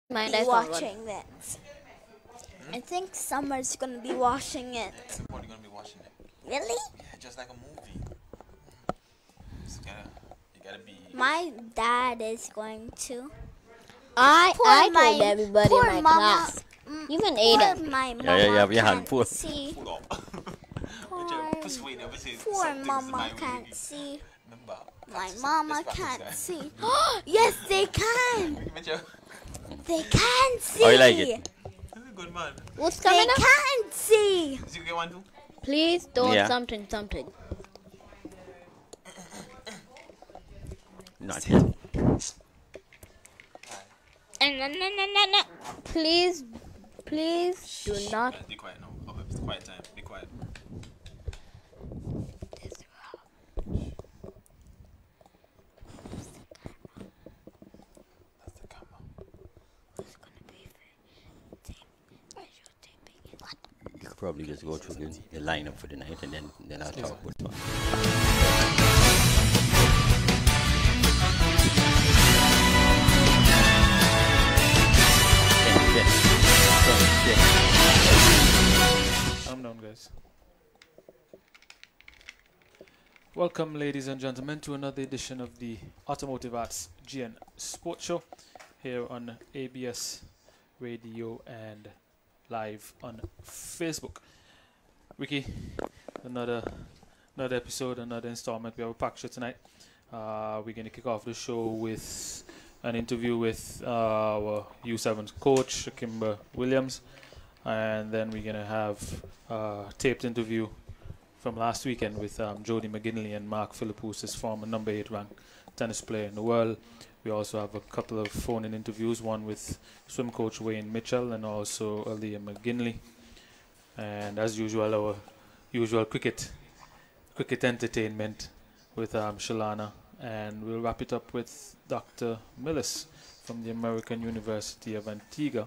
Mind be I found one. watching it. I think Summer's gonna be watching it. Everybody's gonna be watching it. Really? Yeah, just like a movie. You gotta be. My dad is going to. I told my- everybody poor in my mama. class. Even Ada. My mama yeah, we had can't poor. see. Pull up. Persuade them to say Poor some things mama my can't way. see. Remember, My practice- mama let's practice, can't guys. see. Yes, they can. Remember, They can see. Oh, you like it? this is a good man. What's They coming up? can't see. Did you get one too? Please don't Yeah. something. Not yet. Please do not. Guys, be quiet now. Oh, it's quiet time. Be quiet. That's the camera. You could probably just go through the lineup for the night and then I'll talk about it. Calm down, guys. Welcome, ladies and gentlemen, to another edition of the Automotive Arts GN Sports Show here on ABS Radio and live on Facebook. Ricky, another episode, another installment. We have a packed show tonight. We're going to kick off the show with an interview with our U7 coach, Shakkimba Williams. And then we're going to have a taped interview from last weekend with Jody Maginley and Philipoussis, former number 8 ranked tennis player in the world. We also have a couple of phone-in interviews, one with swim coach Wayne Mitchell and also Aliah Maginley. And as usual, our usual cricket entertainment with Shelana. And we'll wrap it up with Dr. Millis from the American University of Antigua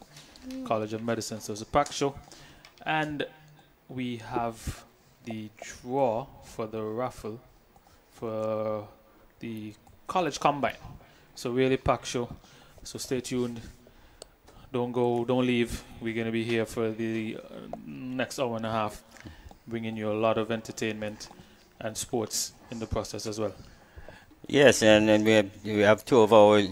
College of Medicine. So it's a packed show. And we have the draw for the raffle for the college combine. So really packed show. So stay tuned. Don't leave. We're going to be here for the next hour and a half, bringing you a lot of entertainment and sports in the process as well. Yes, and we have two of our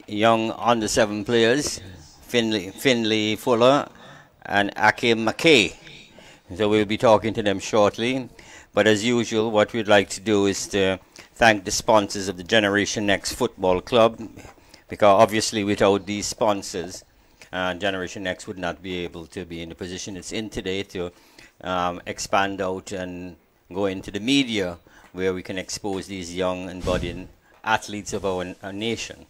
young under-7 players, Finley Fuller and Akim McKay. So we'll be talking to them shortly. But as usual, what we'd like to do is to thank the sponsors of the Generation Next Football Club, because obviously without these sponsors, Generation Next would not be able to be in the position it's in today to expand out and go into the media where we can expose these young and budding athletes of our nation.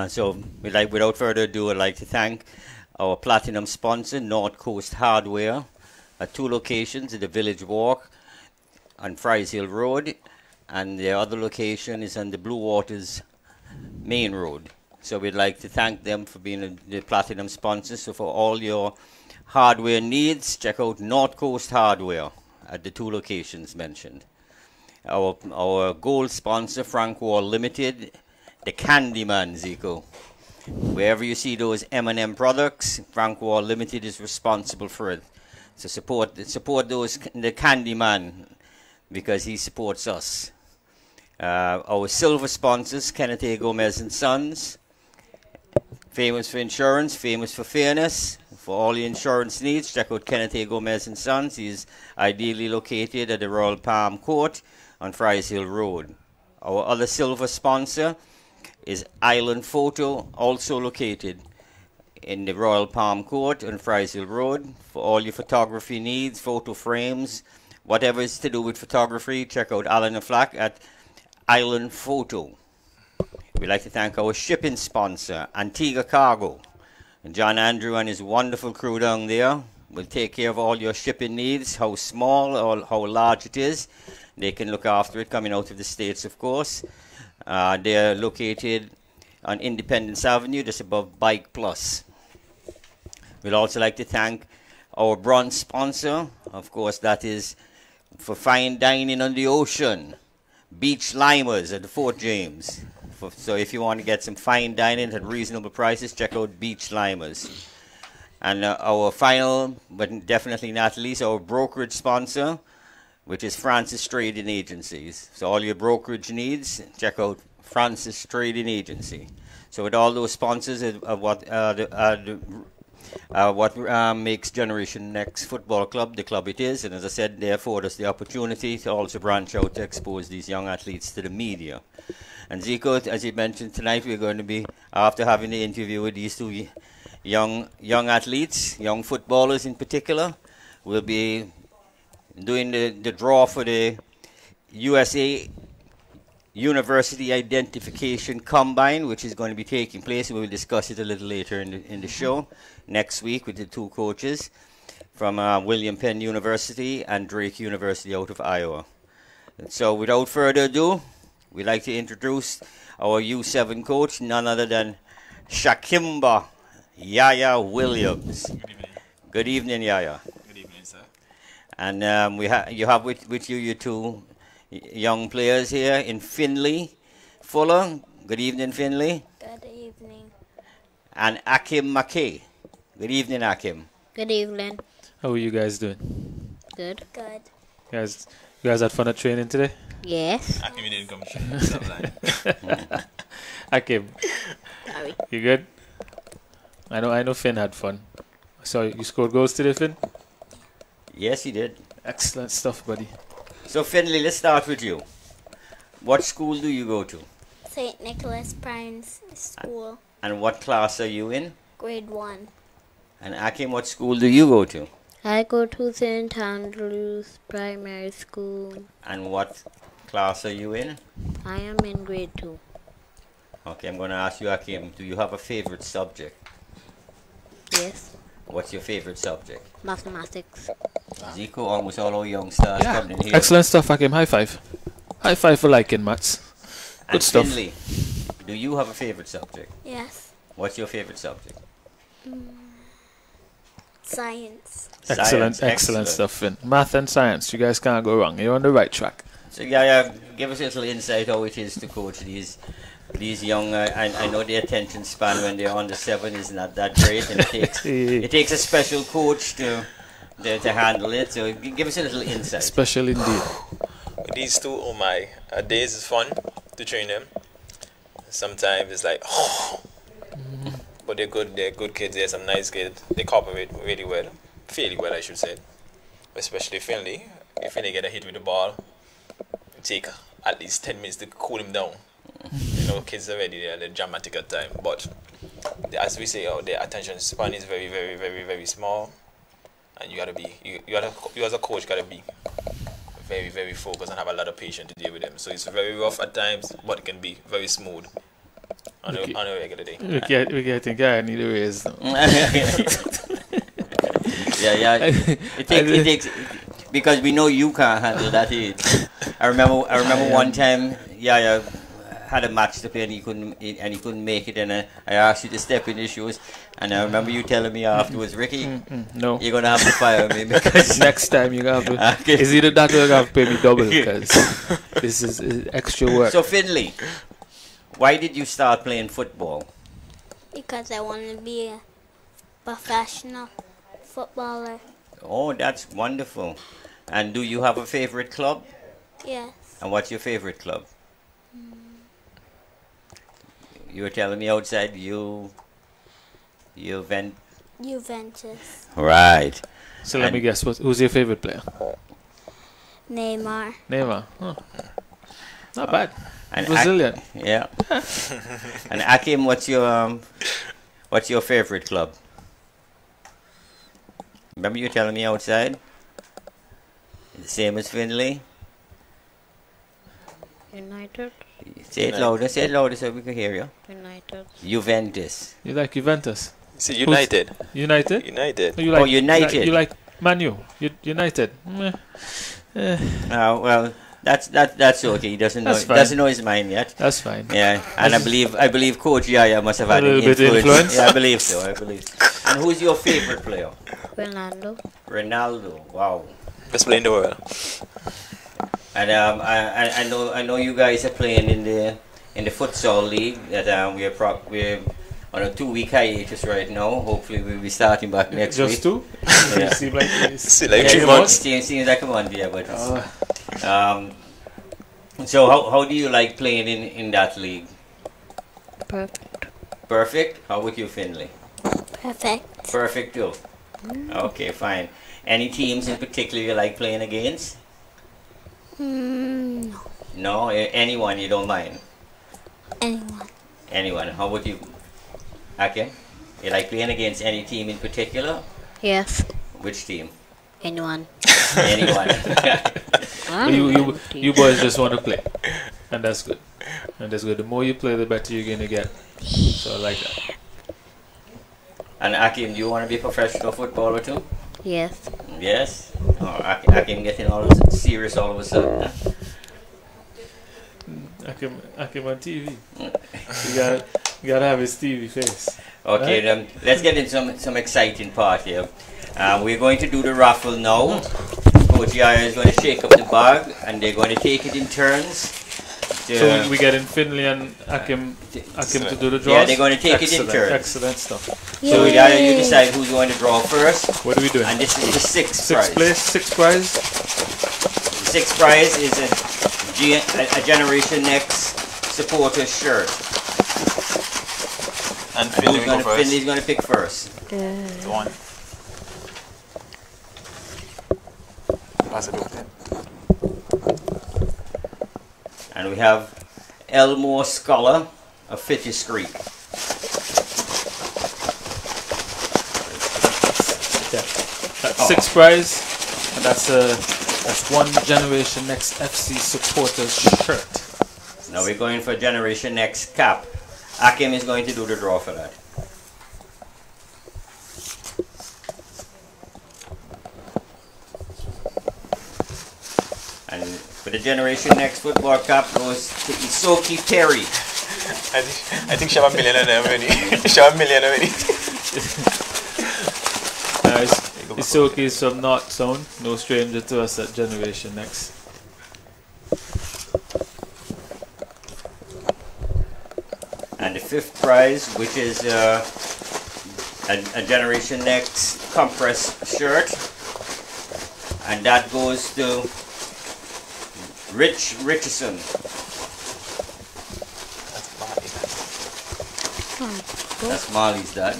So without further ado, I'd like to thank our platinum sponsor, North Coast Hardware, at 2 locations, at the Village Walk on Fries Hill Road, and the other location is on the Blue Waters Main Road. So we'd like to thank them for being the platinum sponsor. So for all your hardware needs, check out North Coast Hardware at the 2 locations mentioned. Our gold sponsor, Frank Wall Limited, the Candyman, Zico. Wherever you see those M&M products, Frank Wall Limited is responsible for it. So support the Candyman, because he supports us. Our silver sponsors, Kenneth A. Gomez and Sons, famous for insurance, famous for fairness. For all your insurance needs, check out Kenneth A. Gomez and Sons. He's ideally located at the Royal Palm Court on Fries Hill Road. Our other silver sponsor is Island Photo, also located in the Royal Palm Court on Fries Hill Road. For all your photography needs, photo frames, whatever is to do with photography, check out Alan and Flack at Island Photo. We'd like to thank our shipping sponsor, Antigua Cargo. And John Andrew and his wonderful crew down there will take care of all your shipping needs, how small or how large it is. They can look after it coming out of the States, of course. They're located on Independence Avenue, just above Bike Plus. We'd also like to thank our bronze sponsor. Of course, that is for fine dining on the ocean. Beach Limers at the Fort James. So if you want to get some fine dining at reasonable prices, check out Beach Limers. And our final, but definitely not least, our brokerage sponsor, which is Francis Trading Agencies. So all your brokerage needs, check out Francis Trading Agency. So with all those sponsors of what makes Generation Next Football Club the club it is, and as I said, they afford us the opportunity to also branch out to expose these young athletes to the media. And Zico, as you mentioned tonight, we're going to be, after having the interview with these two young athletes, young footballers in particular, we'll be doing the draw for the USA University Identification Combine, which is going to be taking place. We will discuss it a little later in the show next week with the two coaches from William Penn University and Drake University out of Iowa. And so without further ado, we'd like to introduce our U7 coach, none other than Shakkimba Yaya Williams. Good evening. Good evening, Yaya. Good evening, sir. And you have with you your two young players here in Finley, Fuller. Good evening, Finley. Good evening. And Akim McKay. Good evening, Akim. Good evening. How are you guys doing? Good. Good. You guys had fun at training today? Yes. Akim didn't come straight. Akim, Sorry. you good? I know Finn had fun. So you scored goals today, Finn? Yes, he did. Excellent stuff, buddy. So, Finley, let's start with you. What school do you go to? St. Nicholas Primary School, And what class are you in? grade 1. And Akim, what school do you go to? I go to St. Andrew's Primary School. And what class are you in? I am in grade 2. Okay, I'm going to ask you, Akim, do you have a favorite subject? Yes. What's your favorite subject? Mathematics. Zico, almost all our young stars coming in here. Excellent stuff, Akim. High five. High five for liking maths. Good And stuff. Finley, do you have a favorite subject? Yes. What's your favorite subject? Science. Excellent, Science, excellent stuff, Finn. Math and science, you guys can't go wrong. You're on the right track. So, Yaya, give us a little insight how it is to coach these young. I know the attention span when they're under 7 is not that great, and it takes a special coach to handle it. So, give us a little insight. Special indeed. With these two, oh my, days is fun to train them. Sometimes it's like, but they're good kids. They're some nice kids. They cooperate really well, fairly well, I should say. Especially Finley. If Finley get a hit with the ball, it take at least 10 minutes to cool him down. You know, kids already they're dramatic at time, but as we say, their attention span is very, very, very, very small, and you as a coach gotta be very, very focused and have a lot of patience to deal with them. So it's very rough at times, but it can be very smooth on a regular day. We think I need a raise. Yeah. It takes because we know you can't handle that age. I remember one time, Yaya had a match to play and he couldn't make it, and I asked you to step in his shoes, and I remember you telling me afterwards, Ricky, no, you're gonna have to fire me because next time you have to. Okay. It's either that or you have to pay me double because this is extra work. So Finley, why did you start playing football? Because I want to be a professional footballer. Oh, that's wonderful. And do you have a favorite club? Yes. And what's your favorite club? You were telling me outside Juventus. Right. So let me guess, who's your favorite player? Neymar. Neymar. Huh. Not bad. And Brazilian. Yeah. And Akim, what's your favorite club? Remember you were telling me outside? The same as Finley? United. Say it louder so we can hear you. United. Juventus. You like Juventus? See, United. United? United. Oh, you like, United. You like Man U? United? Well, that's okay. He doesn't know his mind yet. That's fine. Yeah, and I believe Coach Yaya must have had A little bit influence. Yeah, I believe so. And who's your favorite player? Ronaldo. Wow. Best player in the world. And I know you guys are playing in in the futsal league. That we're on a 2-week hiatus right now. Hopefully we'll be starting back next week. Just two? Yeah. Seems like like 3 months. Seems like a month, yeah, but so how do you like playing in that league? Perfect. Perfect? How about you, Finley? Perfect. Perfect too. Okay, fine. Any teams in particular you like playing against? No. No? Anyone you don't mind? Anyone. Anyone. How about you, Akim? You like playing against any team in particular? Yes. Which team? Anyone. Anyone. You boys just want to play, and that's good. And that's good. The more you play, the better you're gonna get. So I like that. And Akim, do you want to be a professional footballer too? Yes. Yes? Oh, Akim getting all serious all of a sudden. Huh? Akim on TV. You gotta have his TV face. Okay, right? then let's get into some exciting part here. We're going to do the raffle now. Coach Yaya is going to shake up the bag, and they're going to take it in turns. So we get in Finley and Akim to do the draws? Yeah, they're going to take it in turns. Excellent stuff. So Yaya, you decide who's going to draw first. What are we doing? And this is the sixth prize. Sixth prize? The sixth prize is a Generation Next supporter shirt. And Finley's going to pick first. Go on. Pass it over. And we have Elmore Scholar of Fitch's Creek. Yeah. That's sixth prize, and that's one Generation Next FC supporters shirt. Now we're going for Generation Next cap. Akim is going to do the draw for that. And for the Generation Next football cap goes to Isoki Perry. I think she have a million of them already. She have a million already. Isoki is from North Zone, no stranger to us at Generation Next. And the fifth prize, which is a Generation Next compress shirt, and that goes to Richardson. That's Molly's dad.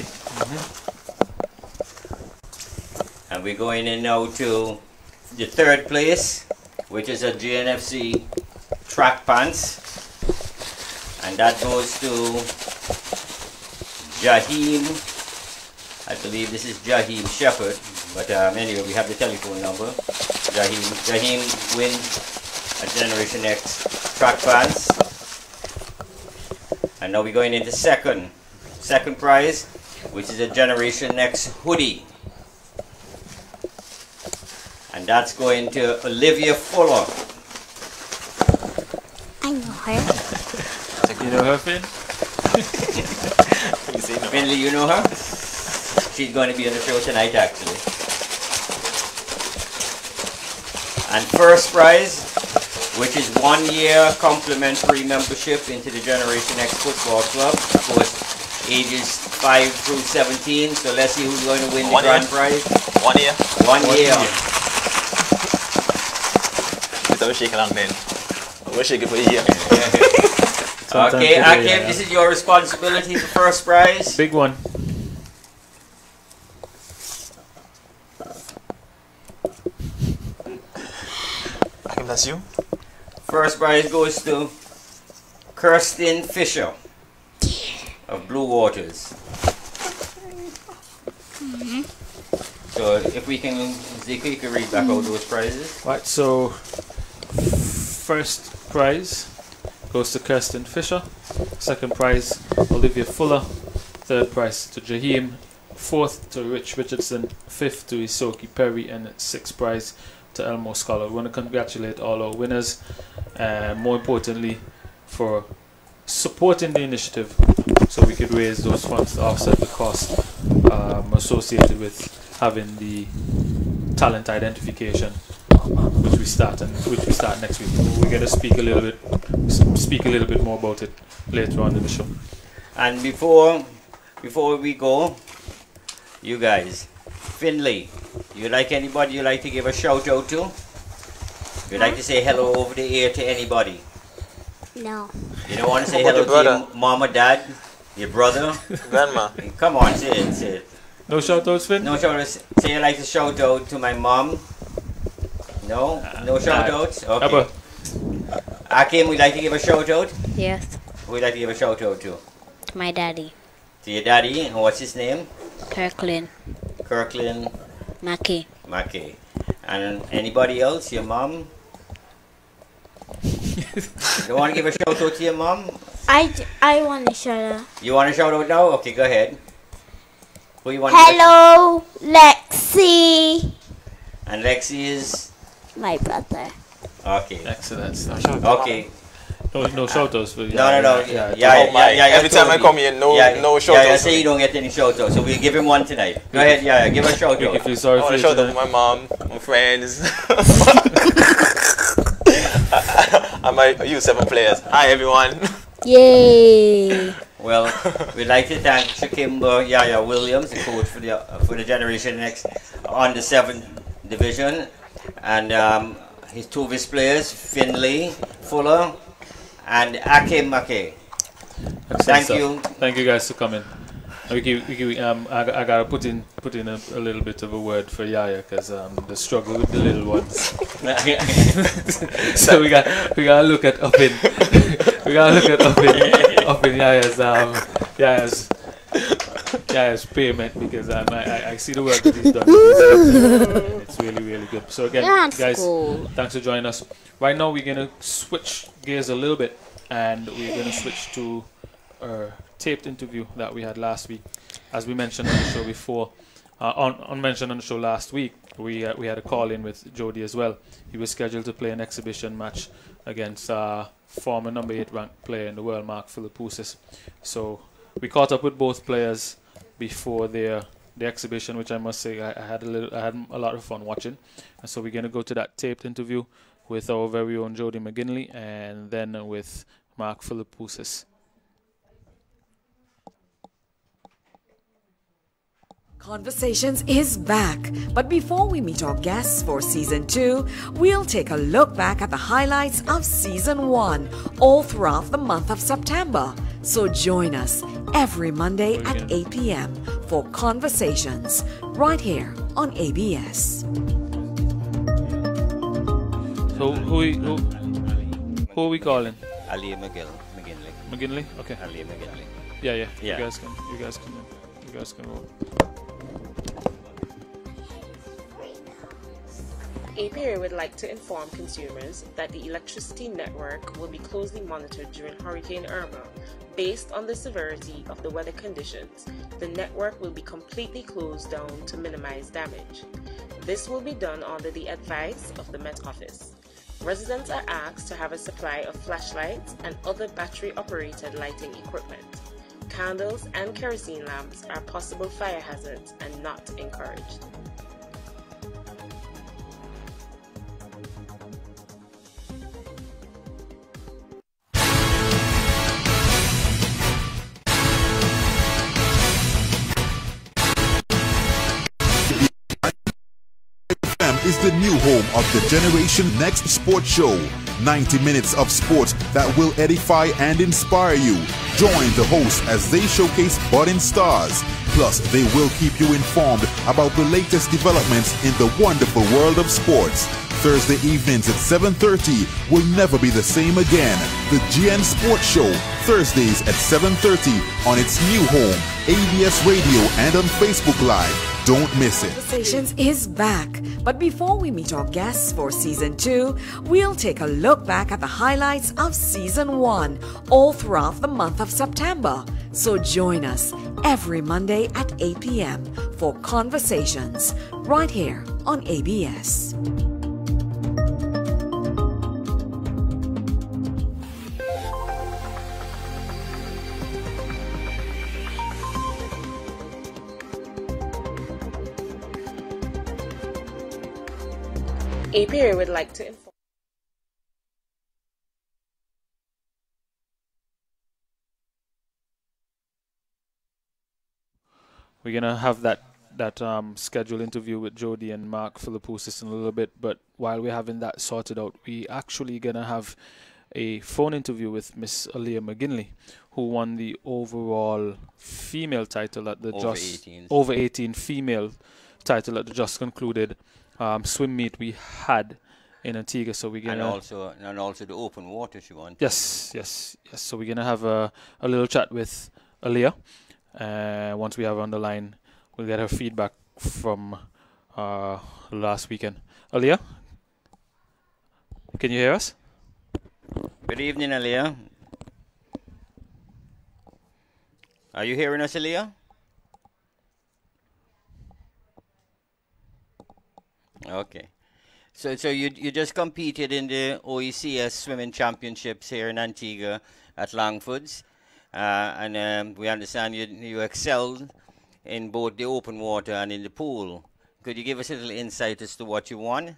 And we're going in now to the third place, which is a GNFC track pants. And that goes to Jaheem. I believe this is Jaheem Shepherd. But anyway, we have the telephone number. Jaheem wins a Generation X track pants. And now we're going into second prize, which is a Generation X hoodie. And that's going to Olivia Fuller. I know her. You know her, Finn? Finley, you know her? She's going to be on the show tonight, actually. And first prize, which is 1 year complimentary membership into the Generation X Football Club. Of course, ages 5 through 17. So let's see who's going to win the grand prize. 1 year. 1 year. I was shaking along then. I was shaking for a year. Okay, Akim, this is your responsibility for first prize. Big one. Akim, that's you? First prize goes to Kirsten Fisher of Blue Waters. So if we can, Zeke, you can read back all those prizes. Right, so first prize goes to Kirsten Fisher. Second prize, Olivia Fuller. Third prize to Jaheem. Fourth to Rich Richardson. Fifth to Isoki Perry. And sixth prize to Elmo Scholar. We want to congratulate all our winners. More importantly, for supporting the initiative so we could raise those funds to offset the cost associated with having the talent identification, which we start next week. We're going to speak a little bit more about it later on in the show. And before we go, you guys, Finley, you like anybody you like to give a shout out to? You like to say hello over the air to anybody? No. You don't want to say hello to your mom or dad, your brother, Grandma. Come on, say it. No shout outs, Finn? No shout outs. Say you like to shout out to my mom. No shout outs. Okay. Akim, we like to give a shout out. Yes. We like to give a shout out to My daddy. To your daddy. And what's his name? Kirkland. McKay. And anybody else? Your mom? You want to give a shout out to your mom? I want to shout out. You want to shout out now? Okay, go ahead. Who you want? Hello, Lexi. And Lexi is my brother. Okay. Excellent. Okay. No shout outs for you. No. Every time I come here, no shout outs. Yeah, say you don't get any shout outs, so we'll give him one tonight. Go ahead, Yaya, give a shout out. If you're sorry I want to shout out to my mom, my friends. And my U7 players. Hi, everyone. Yay! Well, we'd like to thank Shakkimba Yaya Williams, the coach for the Generation Next on the 7th division, and his two of his players, Finley, Fuller, and Akim McKay. Thank you. Thank you guys for coming. I gotta put in a little bit of a word for Yaya because the struggle with the little ones. So we gotta look at up in Yaya's payment because I see the work that he's done. And it's really good. So again, guys, thanks for joining us. Right now we're gonna switch gears a little bit and we're gonna switch to our taped interview that we had last week. As we mentioned on the show before, mentioned on the show last week, we had a call in with Jody as well. He was scheduled to play an exhibition match against former number 8 ranked player in the world, Philipoussis. So we caught up with both players before the exhibition, which I must say I had a lot of fun watching. And so we're going to go to that taped interview with our very own Jody Maginley and then with Philipoussis. Conversations is back, but before we meet our guests for Season 2, we'll take a look back at the highlights of Season 1 all throughout the month of September. So join us every Monday at 8 p.m. for Conversations, right here on ABS. So who are we calling? Aliah Maginley. Maginley? Okay. Aliah Maginley. Yeah. Yeah. You guys can roll. APA would like to inform consumers that the electricity network will be closely monitored during Hurricane Irma. Based on the severity of the weather conditions, the network will be completely closed down to minimize damage. This will be done under the advice of the Met Office. Residents are asked to have a supply of flashlights and other battery-operated lighting equipment. Candles and kerosene lamps are possible fire hazards and not encouraged. Is the new home of the Generation Next Sports Show. 90 minutes of sports that will edify and inspire you. Join the hosts as they showcase budding stars. Plus, they will keep you informed about the latest developments in the wonderful world of sports. Thursday evenings at 7:30 will never be the same again. The GN Sports Show, Thursdays at 7:30 on its new home, ABS Radio and on Facebook Live. Don't miss it. Conversations is back, but before we meet our guests for Season 2, we'll take a look back at the highlights of Season 1 all throughout the month of September. So join us every Monday at 8 p.m. for Conversations, right here on ABS. APA would like to inform. We're gonna have that scheduled interview with Jody and Mark Philipoussis in a little bit. But while we're having that sorted out, we actually gonna have a phone interview with Miss Aliah Maginley, who won the overall female title at the over 18 female title at the just concluded swim meet we had in Antigua. So we're gonna and also the open water she won. Yes. So we're gonna have a little chat with Aliah. Once we have her on the line, we'll get her feedback from last weekend. Aliah, can you hear us? Good evening, Aliah. Are you hearing us, Aliah? Okay. So you just competed in the OECS Swimming Championships here in Antigua at Langford's. And we understand you excelled in both the open water and in the pool. Could you give us a little insight as to what you won?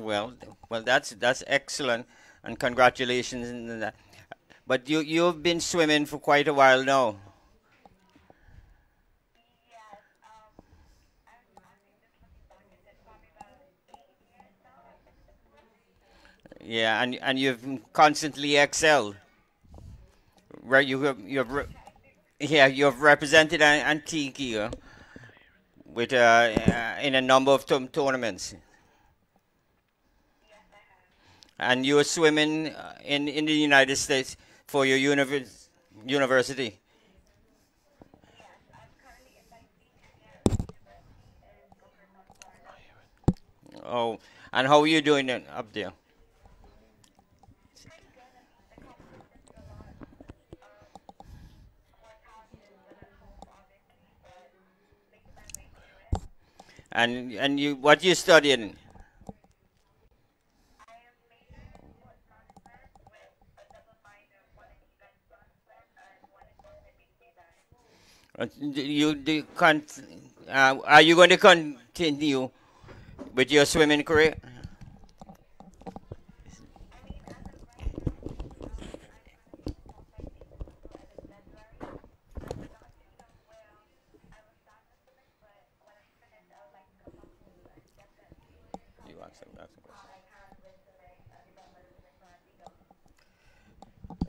Well, that's excellent, and congratulations in that. But you've been swimming for quite a while now. Yeah, and you've constantly excelled. Right, you've represented Antigua with in a number of tournaments. And you were swimming in the United States for your university. Oh, and how are you doing up there? And you, what you studying? Are you going to continue with your swimming career?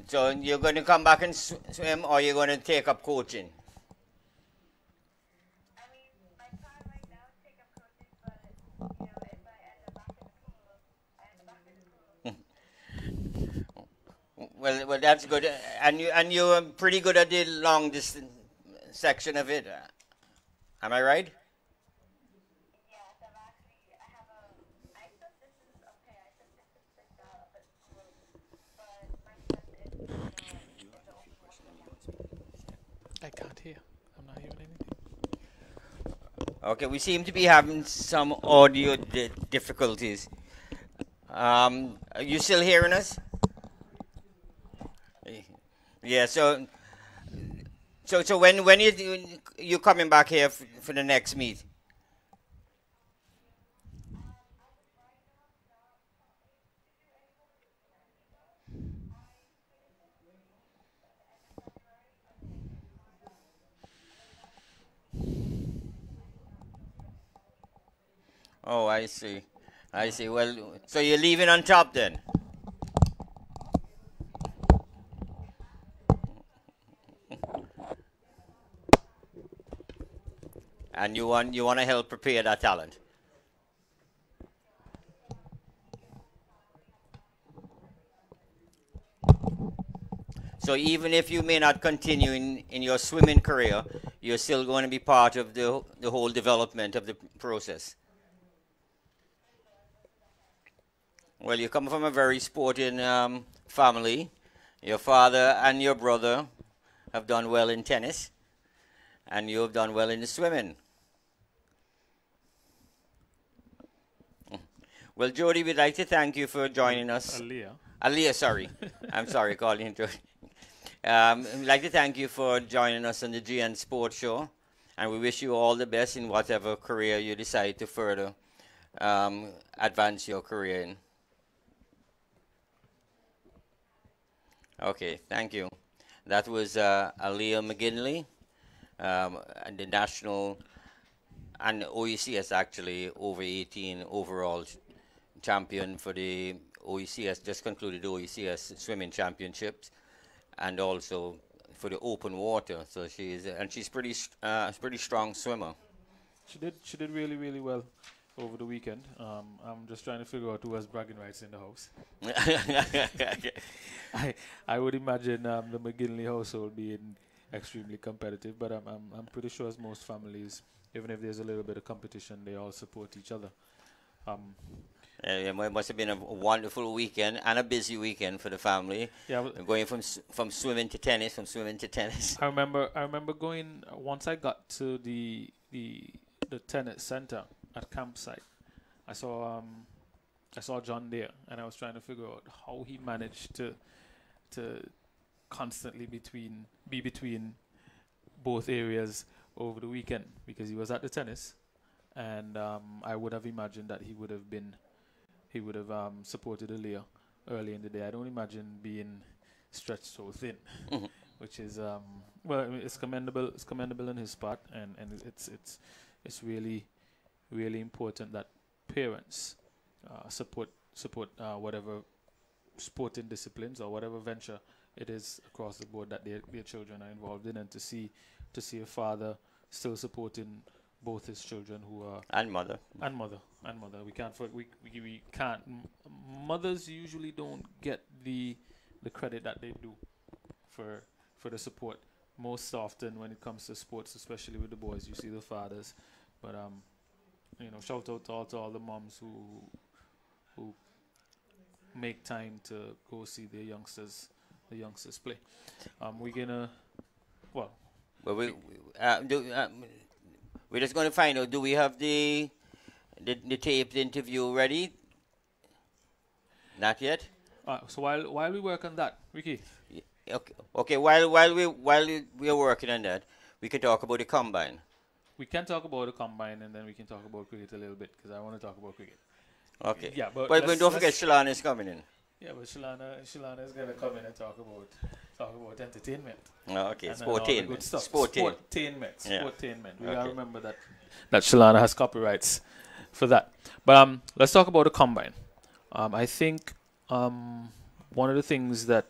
So you're going to come back and swim, or you're going to take up coaching? Well, that's good. And you're pretty good at the long distance section of it. Am I right? I can't hear. I'm not hearing anything. Okay, we seem to be having some audio difficulties. Are you still hearing us? Yeah. So when you coming back here for the next meet? Oh, I see. Well, so you're leaving on top then? And you want to help prepare that talent? So even if you may not continue in your swimming career, you're still going to be part of the whole development of the process. Well, you come from a very sporting family. Your father and your brother have done well in tennis, and you have done well in the swimming. Well, Jody, we'd like to thank you for joining us. Aliah, sorry. I'm sorry, calling you Jody. We'd like to thank you for joining us on the GN Sports Show, and we wish you all the best in whatever career you decide to further advance your career in. Okay, thank you. That was Aliah Maginley, and the national and OECS actually over 18 overall champion for the OECS, just concluded the OECS swimming championships, and also for the open water. So she's pretty strong swimmer. She did really well over the weekend. I'm just trying to figure out who has bragging rights in the house. I would imagine the McGinley household being extremely competitive, but I'm pretty sure as most families, even if there's a little bit of competition, they all support each other. It must have been a wonderful weekend and a busy weekend for the family. Yeah, going from swimming to tennis, from swimming to tennis. I remember going once I got to the tennis center at campsite. I saw John there, and I was trying to figure out how he managed to constantly be between both areas over the weekend, because he was at the tennis, and I would have imagined that he would have supported Aliah early in the day. I don't imagine being stretched so thin, which is it's commendable. It's commendable in his part, and it's really important that parents support whatever sporting disciplines or whatever venture it is across the board that their children are involved in, and to see a father still supporting both his children who are and mother. We can't. Mothers usually don't get the credit that they do for the support. Most often when it comes to sports, especially with the boys, you see the fathers. But shout out to all the moms who make time to go see their youngsters play. We're just going to find out, do we have the taped interview ready? Not yet? So while we work on that, Ricky. Okay. While we are working on that, we can talk about the combine. We can talk about the combine, and then we can talk about cricket a little bit, because I want to talk about cricket. Okay. Yeah, but don't forget Shelana is coming in. Yeah, but Shelana is going to come in and talk about entertainment. Oh, okay, sportainment. Sportainment. Yeah. We gotta remember that Shelana has copyrights for that. But let's talk about the combine. I think one of the things that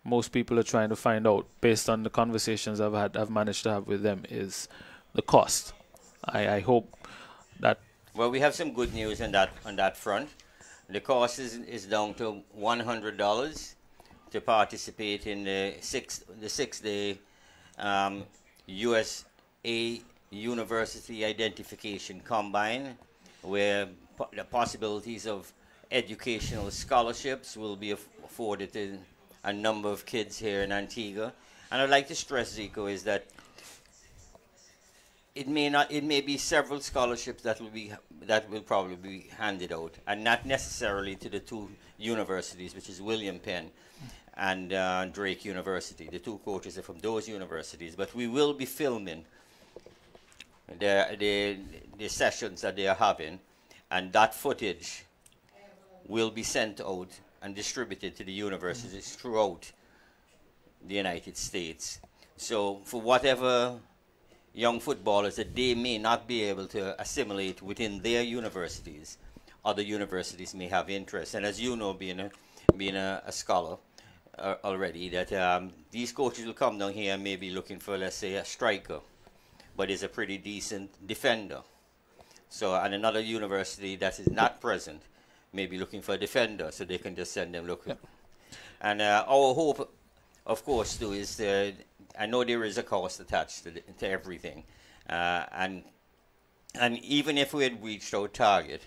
most people are trying to find out, based on the conversations I've managed to have with them, is the cost. I hope that. Well, we have some good news on that front. The cost is down to $100 to participate in the six-day USA University Identification Combine, where the possibilities of educational scholarships will be afforded to a number of kids here in Antigua. And I'd like to stress, Zico, is that it may be several scholarships that will probably be handed out, and not necessarily to the two universities, which is William Penn and Drake University. The two coaches are from those universities, but we will be filming the sessions that they are having, and that footage will be sent out and distributed to the universities throughout the United States. So for whatever young footballers that they may not be able to assimilate within their universities, other universities may have interest. And as you know, being a scholar already, that these coaches will come down here and maybe looking for, let's say, a striker, but is a pretty decent defender. So, and another university that is not present may be looking for a defender, so they can just send them looking. Yep. And our hope, of course, too, is I know there is a cost attached to everything, and even if we had reached our target,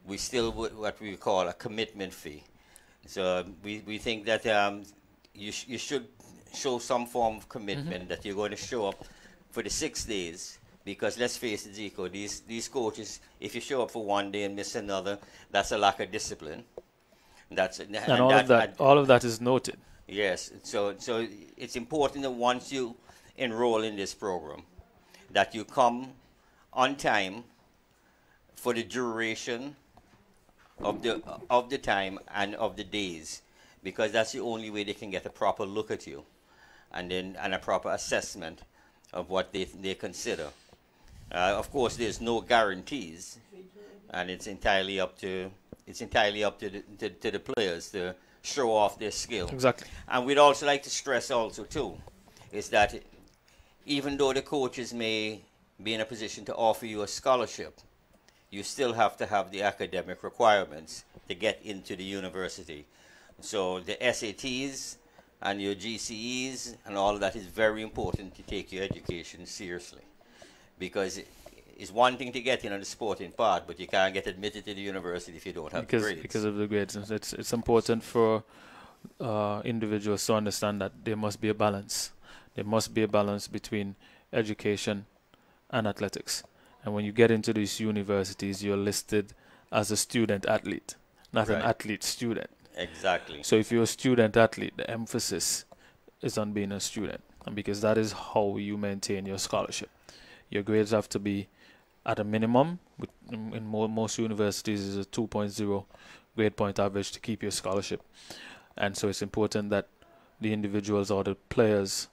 we still what we call a commitment fee. So we think that you should show some form of commitment that you're going to show up for the 6 days, because let's face it, Zico, these coaches, if you show up for 1 day and miss another, that's a lack of discipline. All of that is noted. Yes, so it's important that once you enroll in this program, that you come on time for the duration of the time and of the days, because that's the only way they can get a proper look at you, and a proper assessment of what they consider. Of course, there's no guarantees, and it's entirely up to the players to show off their skill. Exactly. And we'd also like to stress also too, is that even though the coaches may be in a position to offer you a scholarship, you still have to have the academic requirements to get into the university. So the SATs and your GCEs and all of that is very important to take your education seriously, because it's one thing to get in on the sporting part, but you can't get admitted to the university if you don't have grades. Because of the grades. It's important for individuals to understand that there must be a balance. There must be a balance between education and athletics. And when you get into these universities, you're listed as a student athlete, not an athlete student. Exactly. So if you're a student athlete, the emphasis is on being a student, and because that is how you maintain your scholarship. Your grades have to be at a minimum. In most universities is a 2.0 grade point average to keep your scholarship. And so it's important that the individuals or the players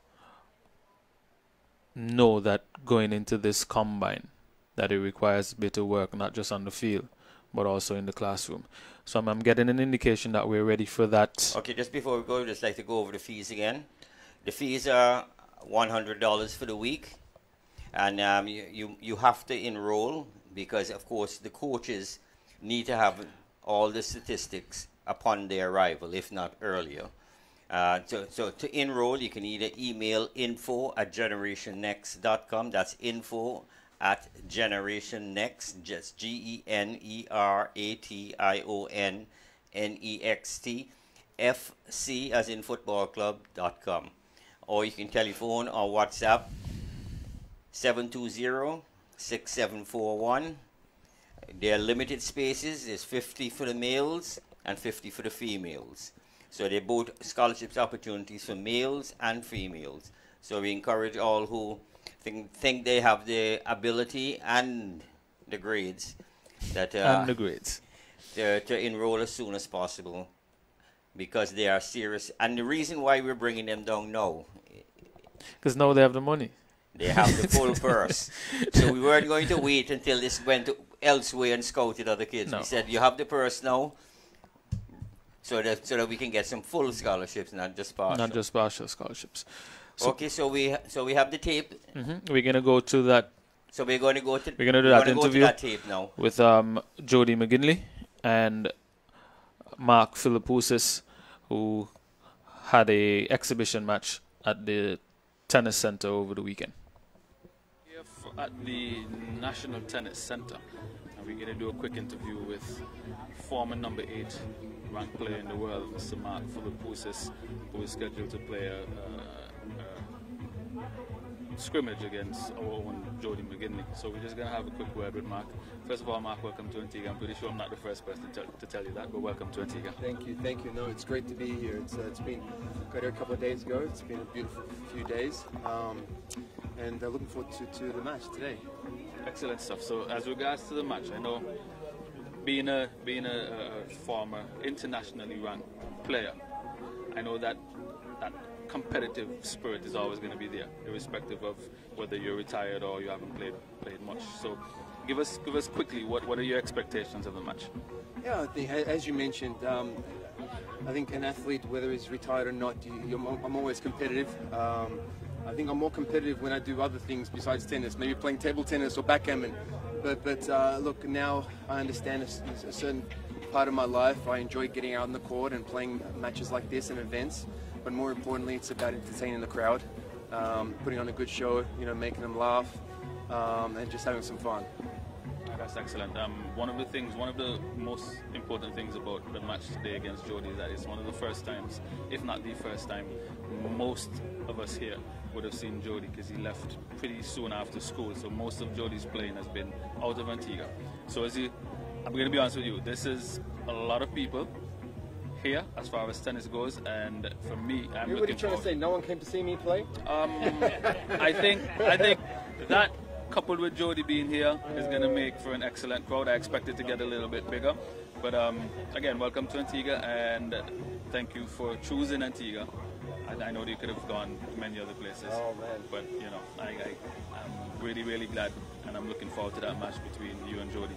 know that going into this combine, that it requires a bit of work, not just on the field, but also in the classroom. So I'm getting an indication that we're ready for that. Okay, just before we go, I'd just like to go over the fees again. The fees are $100 for the week. And you have to enroll, because, of course, the coaches need to have all the statistics upon their arrival, if not earlier. So to enroll, you can either email info@generationnext.com. That's info@generationnext, just GENERATIONNEXT, FC as in football club.com. Or you can telephone or WhatsApp 720-6741. There are limited spaces. There's 50 for the males and 50 for the females. So they're both scholarships opportunities for males and females. So we encourage all who think they have the ability and the grades to enroll as soon as possible, because they are serious. And the reason why we're bringing them down now, because now they have the money. They have the full purse. So we weren't going to wait until this went elsewhere and scouted other kids. No. We said, you have the purse now, so that we can get some full scholarships, not just partial. Not just partial scholarships. So okay, so we have the tape. We're gonna go to that. So we're going to go to. We're gonna do that interview that tape now with Jody Maginley and Mark Philipoussis, who had a exhibition match at the tennis center over the weekend. At the National Tennis Center, and we're going to do a quick interview with former number 8 ranked player in the world, Mr. Mark Philipoussis, who is scheduled to play a scrimmage against our own Jody Maginley. So we're just going to have a quick word with Mark. First of all, Mark, welcome to Antigua. I'm pretty sure I'm not the first person to tell you that, but welcome to Antigua. Thank you. No, it's great to be here. It's been got here a couple of days ago. It's been a beautiful few days, and looking forward to the match today. Excellent stuff. So as regards to the match, I know being a former internationally ranked player, I know that competitive spirit is always going to be there, irrespective of whether you're retired or you haven't played much. So give us quickly what are your expectations of the match? Yeah, I think, as you mentioned, I think an athlete, whether he's retired or not, I'm always competitive. I think I'm more competitive when I do other things besides tennis, maybe playing table tennis or backgammon. But look, now I understand a certain part of my life. I enjoy getting out on the court and playing matches like this and events. But more importantly, it's about entertaining the crowd, putting on a good show, making them laugh, and just having some fun. That's excellent. One of the most important things about the match today against Jody is that it's one of the first times, if not the first time, most of us here would have seen Jody, because he left pretty soon after school. So most of Jody's playing has been out of Antigua. So I'm going to be honest with you, this is a lot of people here as far as tennis goes, and for me, I'm You're really trying to say no one came to see me play? I think that coupled with Jody being here is going to make for an excellent crowd. I expect it to get a little bit bigger, but again, welcome to Antigua, and thank you for choosing Antigua. I know you could have gone many other places, but you know, I'm really glad, and I'm looking forward to that match between you and Jody.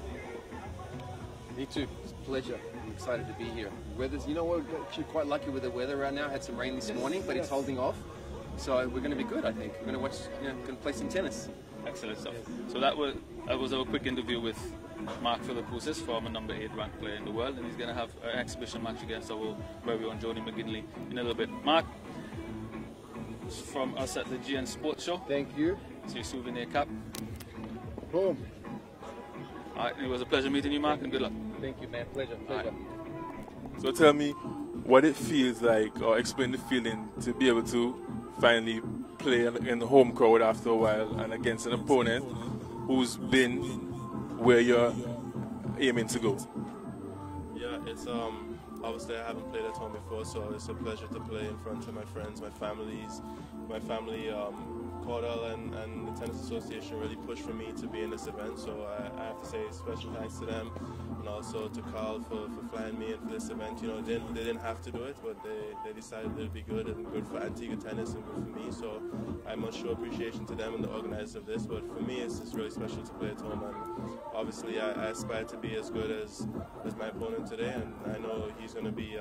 Me too. It's a pleasure. I'm excited to be here. Weather's, you know, we're actually quite lucky with the weather right now. Had some rain this morning, but it's holding off. So we're going to be good, I think. We're going to play some tennis. Excellent stuff. So that was a quick interview with Mark Philipoussis, former number 8 ranked player in the world, and he's going to have an exhibition match against our very own Jody Maginley in a little bit. Mark, from us at the GN Sports Show. Thank you. It's your souvenir cap. Boom. All right, it was a pleasure meeting you, Mark, and good luck. Thank you, man. Pleasure. Right. So tell me what it feels like, or explain the feeling to be able to finally play in the home crowd after a while and against an opponent who's been where you're aiming to go. Yeah, it's obviously I haven't played at home before, so it's a pleasure to play in front of my friends, my family, Cordell and the Tennis Association really pushed for me to be in this event, so I have to say special thanks to them, and also to Carl for flying me in for this event. You know, they didn't have to do it, but they decided it would be good, and good for Antigua tennis and good for me, so I must show appreciation to them and the organizers of this. But for me, it's really special to play at home, and obviously I aspire to be as good as my opponent today, and I know he's going to be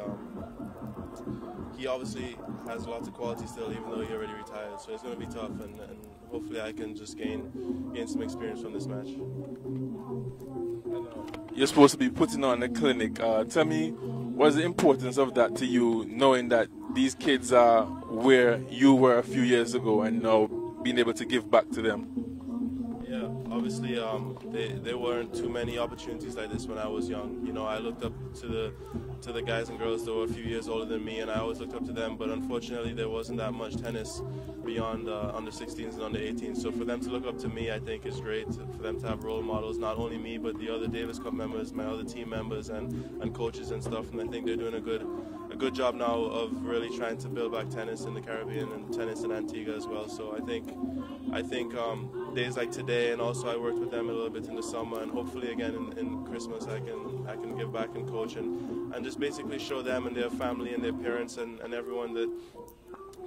he obviously has lots of quality still, even though he already retired. So it's going to be tough, and hopefully I can just gain some experience from this match. You're supposed to be putting on a clinic. Tell me, what's the importance of that to you, knowing that these kids are where you were a few years ago and now being able to give back to them? Yeah, obviously there weren't too many opportunities like this when I was young. You know, I looked up to the guys and girls that were a few years older than me, and I always looked up to them, but unfortunately there wasn't that much tennis beyond under 16s and under 18s. So for them to look up to me, I think is great. For them to have role models, not only me, but the other Davis Cup members, my other team members, and coaches and stuff. And I think they're doing a good job now of really trying to build back tennis in the Caribbean and tennis in Antigua as well. So I think days like today, and also I worked with them a little bit in the summer, and hopefully again in Christmas I can give back and coach and just basically show them and their family and their parents and everyone that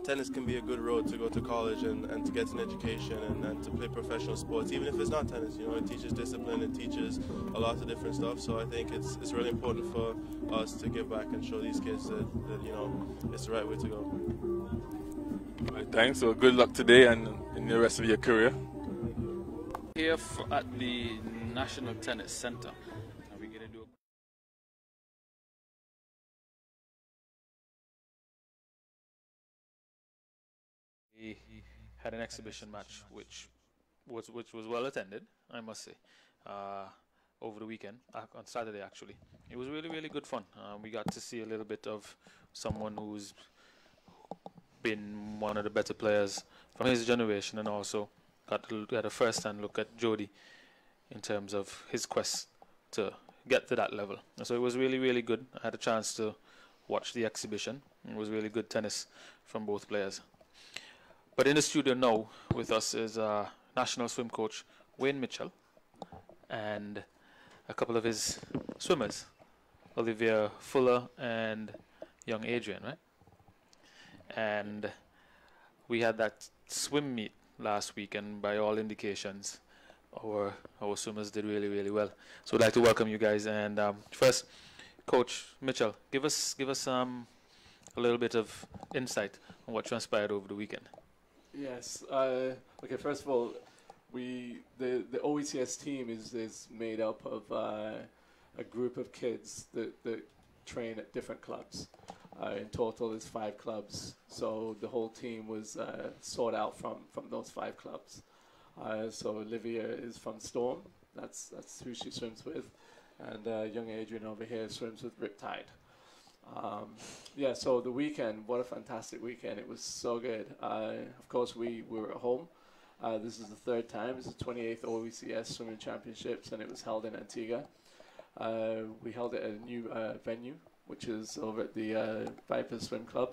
tennis can be a good road to go to college and to get an education and to play professional sports, even if it's not tennis. You know, it teaches discipline, it teaches a lot of different stuff. So I think it's really important for us to give back and show these kids that you know, it's the right way to go. All right, thanks. So good luck today and in the rest of your career. Here at the National Tennis Center, we're going to do we had an exhibition match which was well attended, I must say, over the weekend, on Saturday actually. It was really good fun. We got to see a little bit of someone who's been one of the better players from his generation, and also got a first-hand look at Jody in terms of his quest to get to that level. And so it was really good. I had a chance to watch the exhibition. It was really good tennis from both players. But in the studio now with us is national swim coach Wayne Mitchell and a couple of his swimmers, Olivia Fuller and young Adrian, right? And we had that swim meet last week, and by all indications our swimmers did really well. So I'd like to welcome you guys, and first, Coach Mitchell, give us a little bit of insight on what transpired over the weekend. Yes. Okay. First of all, the OETS team is made up of a group of kids that train at different clubs. In total, there's 5 clubs. So the whole team was sought out from those 5 clubs. So Olivia is from Storm, That's who she swims with, and young Adrian over here swims with Riptide. Yeah, so the weekend, what a fantastic weekend. It was so good. Of course, we were at home. This is the third time. It's the 28th OECS Swimming Championships, and it was held in Antigua. We held it at a new venue, which is over at the Viper Swim Club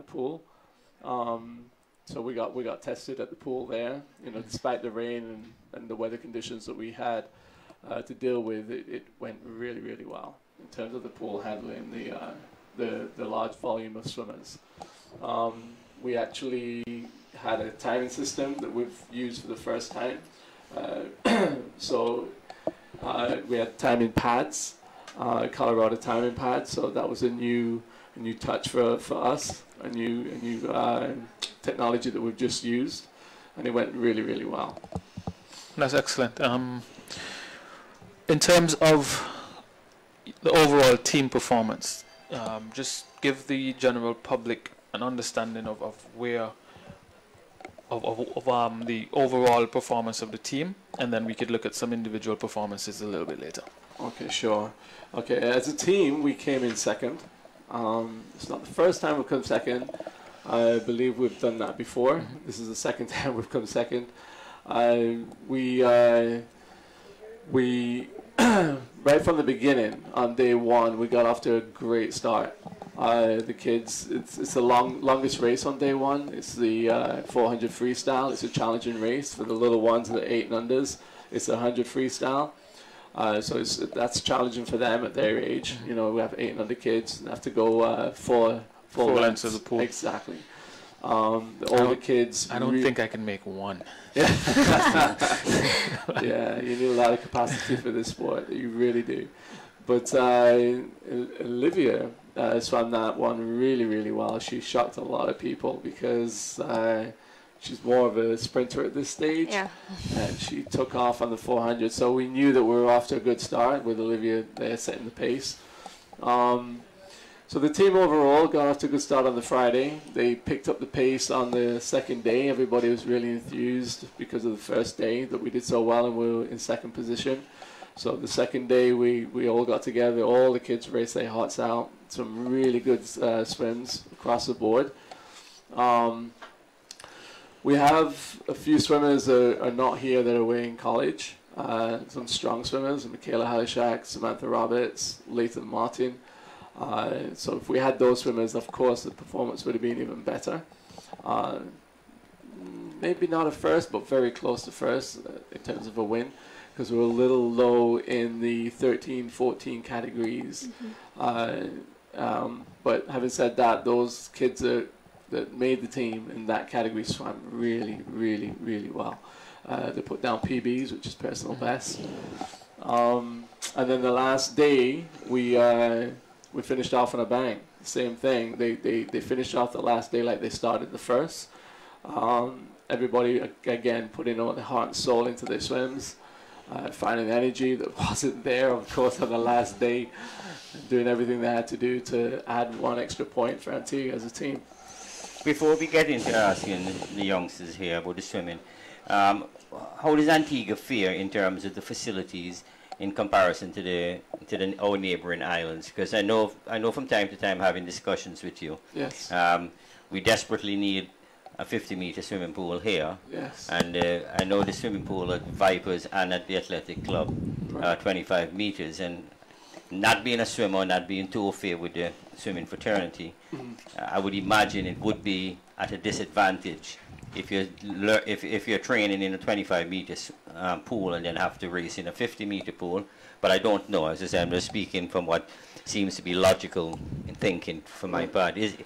pool. So we got tested at the pool there. You know, despite the rain and the weather conditions that we had to deal with, it went really, really well in terms of the pool handling the large volume of swimmers. We actually had a timing system that we've used for the first time. So we had timing pads, Colorado timing pads. So that was a new touch for us, a new technology that we've just used, and it went really, really well. That's excellent. In terms of the overall team performance, just give the general public an understanding of where the overall performance of the team, and then we could look at some individual performances a little bit later. Okay, sure. Okay, as a team, we came in second. It's not the first time we've come second. I believe we've done that before. Mm-hmm. This is the second time we've come second. We right from the beginning, on day one, we got off to a great start. The kids, it's the longest race on day one. It's the 400 freestyle. It's a challenging race for the little ones, the 8 and unders. It's 100 freestyle. So that's challenging for them at their age. You know, we have 8 and under kids and have to go four lengths of the pool. Exactly. All the kids. I don't think I can make one. Yeah, you need a lot of capacity for this sport. You really do. But Olivia swam that one really, really well. She shocked a lot of people because she's more of a sprinter at this stage. Yeah. And she took off on the 400. So we knew that we were off to a good start with Olivia there setting the pace. So the team overall got off to a good start on the Friday. They picked up the pace on the second day. Everybody was really enthused because of the first day that we did so well and we were in second position. So the second day we all got together. All the kids raced their hearts out. Some really good swims across the board. We have a few swimmers that are not here that are away in college. Some strong swimmers, Michaela Halishak, Samantha Roberts, Layton Martin. So if we had those swimmers, of course, the performance would have been even better. Maybe not a first, but very close to first in terms of a win, because we're a little low in the 13, 14 categories. Mm-hmm. But having said that, those kids that made the team in that category swam really, really, really well. They put down PBs, which is personal best. And then the last day, we finished off on a bang. Same thing. They finished off the last day like they started the first. Everybody, again, putting all their heart and soul into their swims, finding the energy that wasn't there, of course, on the last day, doing everything they had to do to add one extra point for Antigua as a team. Before we get into asking the youngsters here about the swimming, how does Antigua fare in terms of the facilities in comparison to our neighboring islands? Because I know from time to time having discussions with you. Yes. We desperately need a 50-meter swimming pool here. Yes. And I know the swimming pool at Vipers and at the Athletic Club, 25 meters. And not being a swimmer, not being too au fait with the swimming fraternity, I would imagine it would be at a disadvantage if you're training in a 25-meter pool and then have to race in a 50-meter pool. But I don't know. As I said, I'm just speaking from what seems to be logical in thinking for my part. Is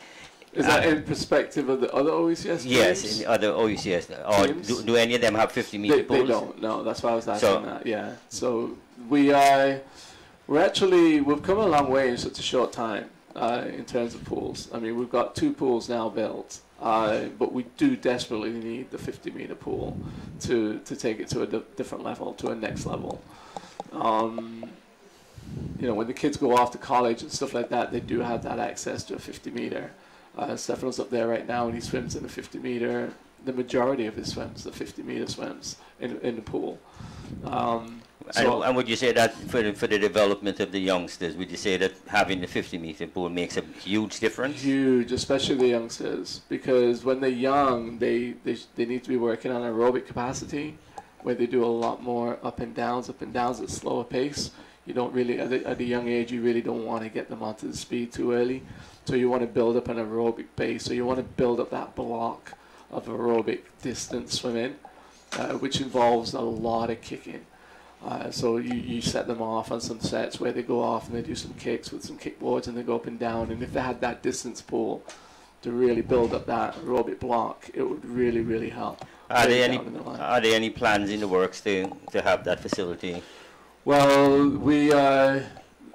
that in perspective of the other OECS teams? Yes, in the other OECS. Or do any of them have 50-meter pools? They don't. No, that's why I was asking that. Yeah. So we've come a long way in such a short time in terms of pools. I mean, we've got 2 pools now built. But we do desperately need the 50-meter pool to take it to a different level, to a next level. You know, when the kids go off to college and stuff like that, they do have that access to a 50-meter. Stefano's up there right now, and he swims in a 50-meter. the majority of his swims, the 50-meter swims in the pool. And would you say that for the development of the youngsters, would you say that having the 50-meter pool makes a huge difference? Huge, especially the youngsters, because when they're young, they need to be working on aerobic capacity, where they do a lot more up and downs at slower pace. You don't really, at a young age, you really don't want to get them onto the speed too early. So you want to build up an aerobic base. So you want to build up that block of aerobic distance swimming, which involves a lot of kicking. So you set them off on some sets where they go off and they do some kicks with some kickboards and they go up and down. And if they had that distance pool to really build up that aerobic block, it would really, really help. Are there any plans in the works to have that facility? Well, we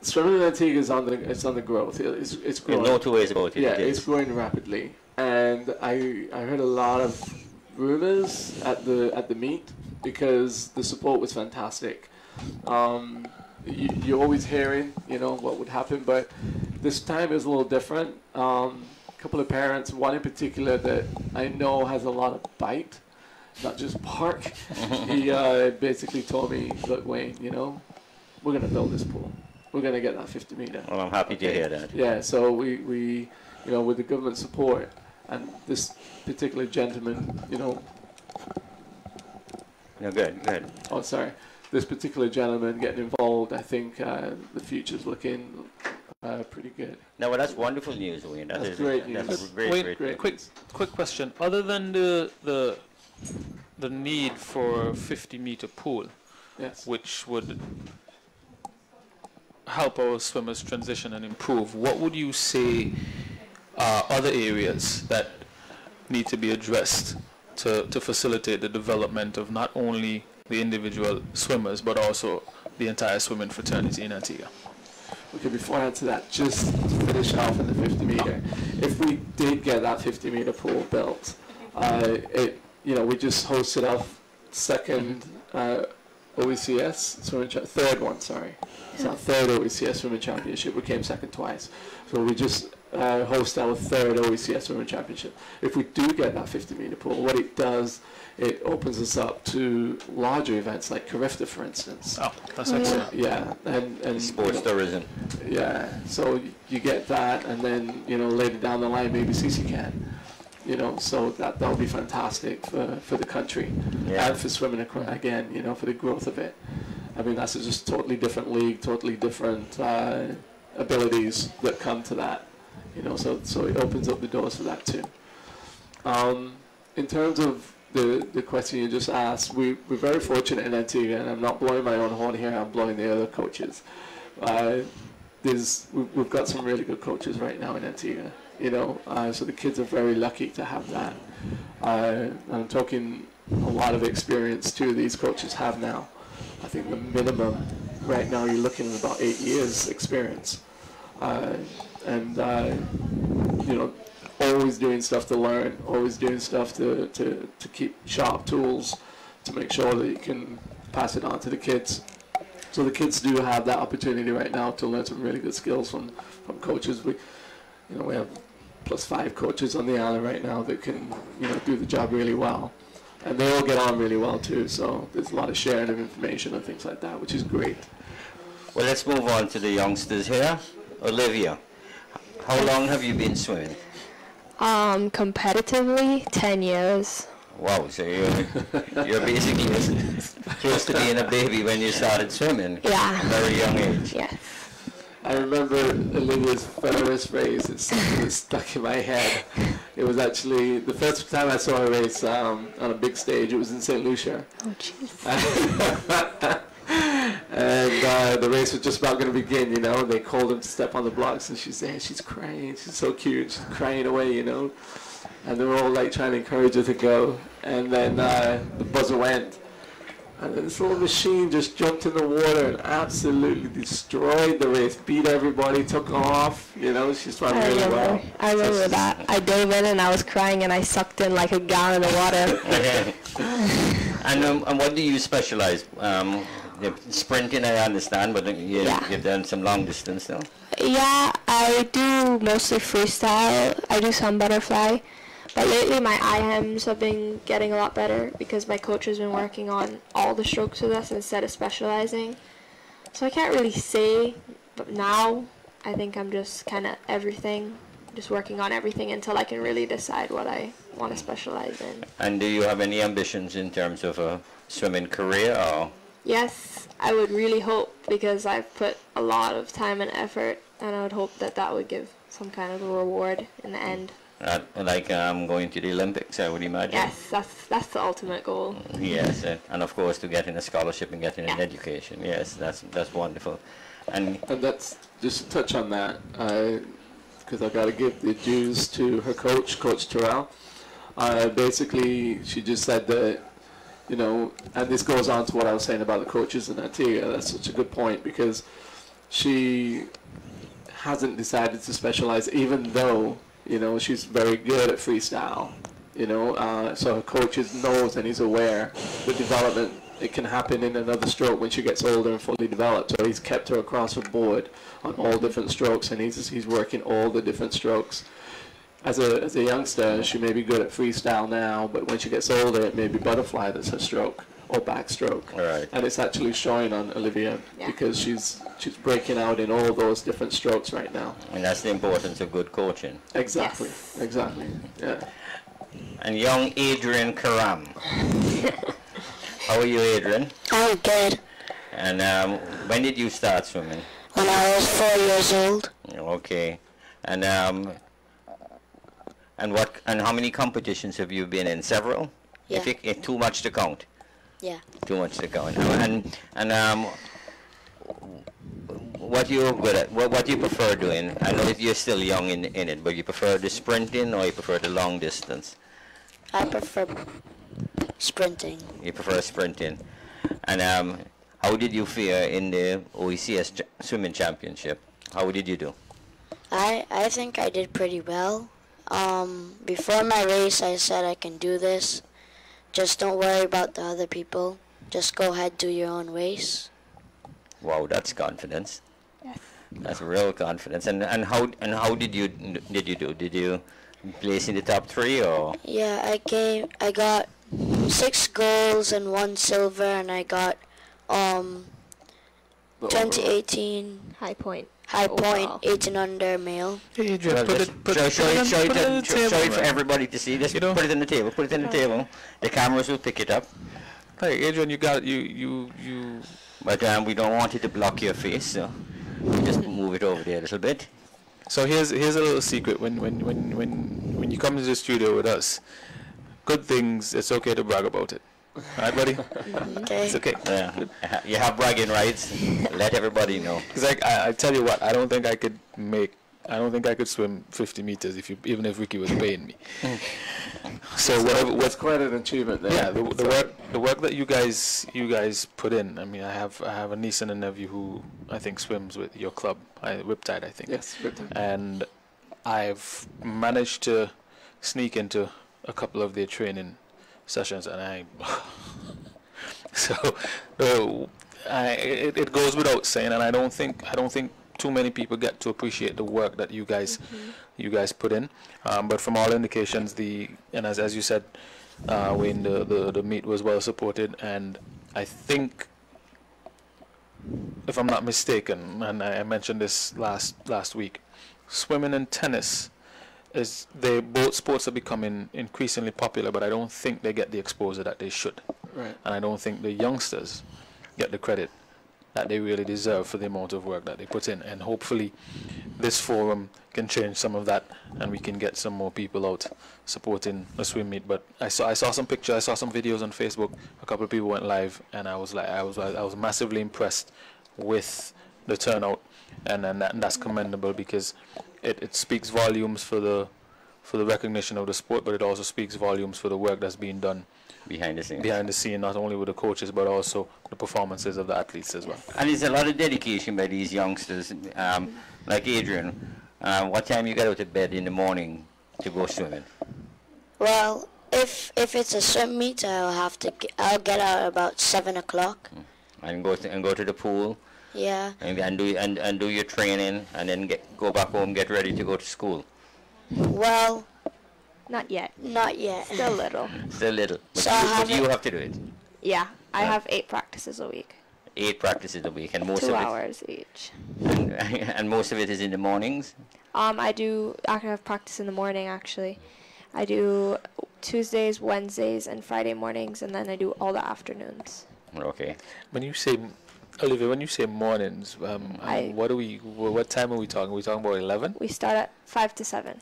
swimming in Antigua is on the growth. It's growing. No two ways about it. Yeah, it's growing rapidly, and I heard a lot of rumors at the meet because the support was fantastic. You're always hearing, what would happen, but this time is a little different. A couple of parents, one in particular that I know has a lot of bite, not just bark. He basically told me, look, Wayne, we're going to build this pool. We're going to get that 50-meter. Well, I'm happy to hear that. Yeah, so we with the government support and this particular gentleman, No, good. Oh, sorry. This particular gentleman getting involved, I think the future's looking pretty good. No, well, that's wonderful news, Wayne. That's great news. That's Wayne, great. Quick question. Other than the need for a 50-meter pool, yes, which would help our swimmers transition and improve, what would you say are other areas that need to be addressed to facilitate the development of not only the individual swimmers but also the entire swimming fraternity in Antigua? Okay, before I answer that, just to finish off in the 50-meter, if we did get that 50-meter pool built, we just hosted our second OECS swimming third one, sorry. It's our third OECS swimming championship. We came second twice. So we just host our third OECS swimming championship. If we do get that 50-meter pool, what it does, it opens us up to larger events like Carifta, for instance. Oh, that's excellent. Yeah, and sports tourism. Yeah, so you get that, and then later down the line maybe CCCAN. So that'll be fantastic for the country and for swimming again. For the growth of it. I mean, that's just totally different league, totally different abilities that come to that. So it opens up the doors for that too. In terms of the question you just asked, we're very fortunate in Antigua, and I'm not blowing my own horn here, I'm blowing the other coaches. We've got some really good coaches right now in Antigua, so the kids are very lucky to have that. I'm talking a lot of experience too these coaches have now. I think the minimum right now you're looking at about 8 years experience. Always doing stuff to learn, always doing stuff to keep sharp tools to make sure that you can pass it on to the kids. So the kids do have that opportunity right now to learn some really good skills from coaches. We have +5 coaches on the island right now that can do the job really well, and they all get on really well too. So there's a lot of sharing of information and things like that, which is great. Well, let's move on to the youngsters here. Olivia, how long have you been swimming? Competitively, 10 years. Wow, so you're basically close to being a baby when you started swimming. Yeah. Very young age. Yes. I remember Olivia's first race. It's stuck in my head. It was actually the first time I saw her race on a big stage. It was in St. Lucia. Oh, jeez. And the race was just about going to begin, They called him to step on the blocks, and she's there. She's crying. She's so cute. She's crying away, And they were all trying to encourage her to go. And then the buzzer went. And then this little machine just jumped in the water and absolutely destroyed the race, beat everybody, took her off. She's swam really well. I remember that. I dove in and I was crying and I sucked in like a gallon of water. And what do you specialize? Sprinting, I understand, but you've done some long distance now. Yeah, I do mostly freestyle. I do some butterfly. But lately my IHEMs have been getting a lot better because my coach has been working on all the strokes with us instead of specializing. So I can't really say, but now I think I'm just kind of everything, just working on everything until I can really decide what I want to specialize in. And do you have any ambitions in terms of a swimming career? Or? Yes, I would really hope, because I've put a lot of time and effort, and I would hope that that would give some kind of a reward in the end. Like going to the Olympics, I would imagine. Yes, that's the ultimate goal. Yes, and of course to getting a scholarship and getting an education. Yes, that's wonderful. And that's just to touch on that, because I got to give the dues to her coach, Coach Terrell. Basically, she just said that, you know, and this goes on to what I was saying about the coaches in Antigua. That's such a good point, because she hasn't decided to specialize, even though, you know, she's very good at freestyle. You know, so her coach knows and he's aware the development, it can happen in another stroke when she gets older and fully developed. So he's kept her across the board on all different strokes, and he's working all the different strokes. As a youngster, she may be good at freestyle now, but when she gets older, it may be butterfly that's her stroke, or backstroke. Right. And it's actually showing on Olivia, because she's breaking out in all those different strokes right now. And that's the importance of good coaching. Exactly. Yes. Exactly. Yeah. And young Adrian Karam. How are you, Adrian? I'm good. And when did you start swimming? When I was 4 years old. Okay. And how many competitions have you been in? Several? Yeah. If too much to count. Yeah. Too much to count. And what you're good at? What do you prefer doing? I know that you're still young in it, but you prefer the sprinting or you prefer the long distance? I prefer sprinting. You prefer sprinting. And how did you fare in the OECS swimming championship? How did you do? I think I did pretty well. Before my race, I said I can do this. Just don't worry about the other people. Just go ahead, do your own race. Wow, that's confidence. Yes. That's real confidence. And how did you do? Did you place in the top 3 or? Yeah, I got 6 golds and 1 silver, and I got 2018 high point overall. 18 under male. Hey, Adrian, show it for everybody to see. Just put it in the table. Put it in the table. The cameras will pick it up. Hey, Adrian, you got you. But we don't want it to block your face, so just move it over there a little bit. So here's a little secret. When you come to the studio with us, good things, it's okay to brag about it. All right, buddy? Okay. It's okay. Yeah. You have bragging rights. Let everybody know. Because I tell you what, I don't think I could swim 50 meters even if Ricky was paying me. So what's quite an achievement there. Yeah, the work that you guys put in. I mean, I have a niece and a nephew who I think swims with your club, Riptide, I think. Yes, Riptide. And I've managed to sneak into a couple of their training sessions, and it goes without saying, and I don't think too many people get to appreciate the work that you guys put in. But from all indications, as you said, Wayne, the meet was well supported, and I think, if I'm not mistaken, and I mentioned this last week, swimming and tennis both sports are becoming increasingly popular, but I don't think they get the exposure that they should. Right. And I don't think the youngsters get the credit that they really deserve for the amount of work that they put in. And hopefully this forum can change some of that, and we can get some more people out supporting the swim meet. But I saw some pictures, I saw some videos on Facebook. A couple of people went live, and I was massively impressed with the turnout, and that's commendable, because it speaks volumes for the recognition of the sport, but it also speaks volumes for the work that's being done behind the scene, not only with the coaches but also the performances of the athletes as well. And there's a lot of dedication by these youngsters, like Adrian. What time you get out of bed in the morning to go swimming? Well, if it's a swim meet, I'll get out about 7 o'clock. And go to the pool. Yeah. And do your training, and then go back home, get ready to go to school. Well, Not yet. Not yet. Still little. Still little. But, So but you have to do it. Yeah, I Yeah. have 8 practices a week. 8 practices a week, and most 2 of it. hours each. And most of it is in the mornings. I have practice in the morning actually. I do Tuesdays, Wednesdays, and Friday mornings, and then I do all the afternoons. Okay. When you say, Olivia, when you say mornings, what time are we talking? Are we talking about 11? We start at 5 to 7.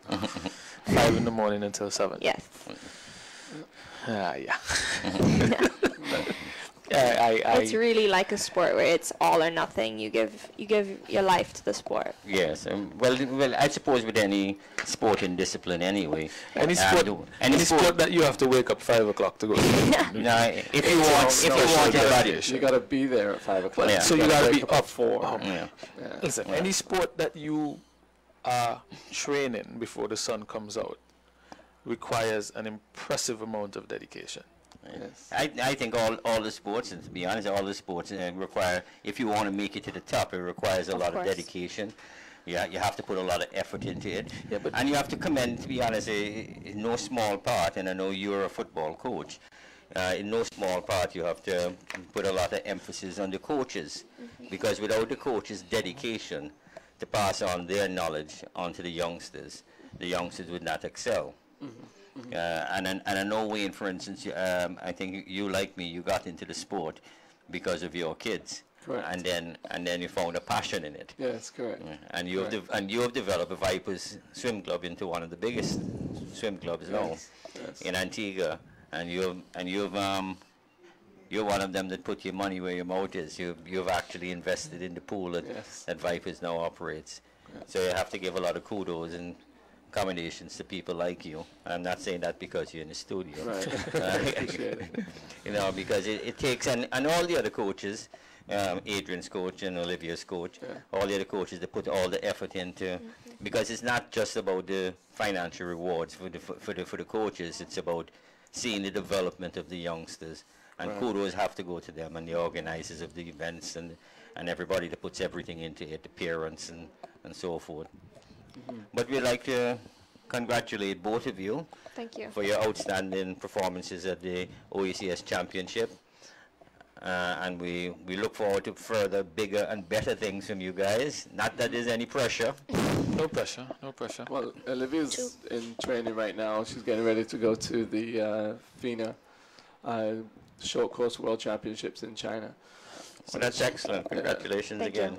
5 in the morning until 7. Yes. Yeah. It's really like a sport where it's all or nothing. You give your life to the sport. Yes. Well, I suppose with any sporting discipline anyway. Any sport that you have to wake up 5 o'clock to go. No, if you want everybody, you got to be there at 5 o'clock. So you got to be up 4. Yeah. Listen, any sport that you are training before the sun comes out requires an impressive amount of dedication. Yes. I think all the sports, and to be honest, all the sports require, if you want to make it to the top, it requires a lot of dedication. Yeah, you have to put a lot of effort into it. Yeah, and you have to commend, to be honest, in no small part, and I know you're a football coach, in no small part you have to put a lot of emphasis on the coaches, because without the coaches' dedication to pass on their knowledge onto the youngsters would not excel. And I know, Wayne, for instance, I think you, like me, you got into the sport because of your kids. Correct. And then you found a passion in it. Yes, correct. And you have developed a Vipers swim club into one of the biggest swim clubs now in Antigua. And you're one of them that put your money where your mouth is. You've actually invested in the pool that Vipers now operates. So you have to give a lot of kudos and accommodations to people like you. I'm not saying that because you're in the studio. Right. You know, because it takes, and all the other coaches, Adrian's coach and Olivia's coach, all the other coaches, they put all the effort into, because it's not just about the financial rewards for the coaches, it's about seeing the development of the youngsters. And kudos have to go to them and the organizers of the events and everybody that puts everything into it, the parents and so forth. But we'd like to congratulate both of you. Thank you. For your outstanding performances at the OECS Championship. And we look forward to further, bigger and better things from you guys. Not that there's any pressure. No pressure, no pressure. Well, Olivia's in training right now. She's getting ready to go to the FINA Short Course World Championships in China. So that's excellent. Congratulations again.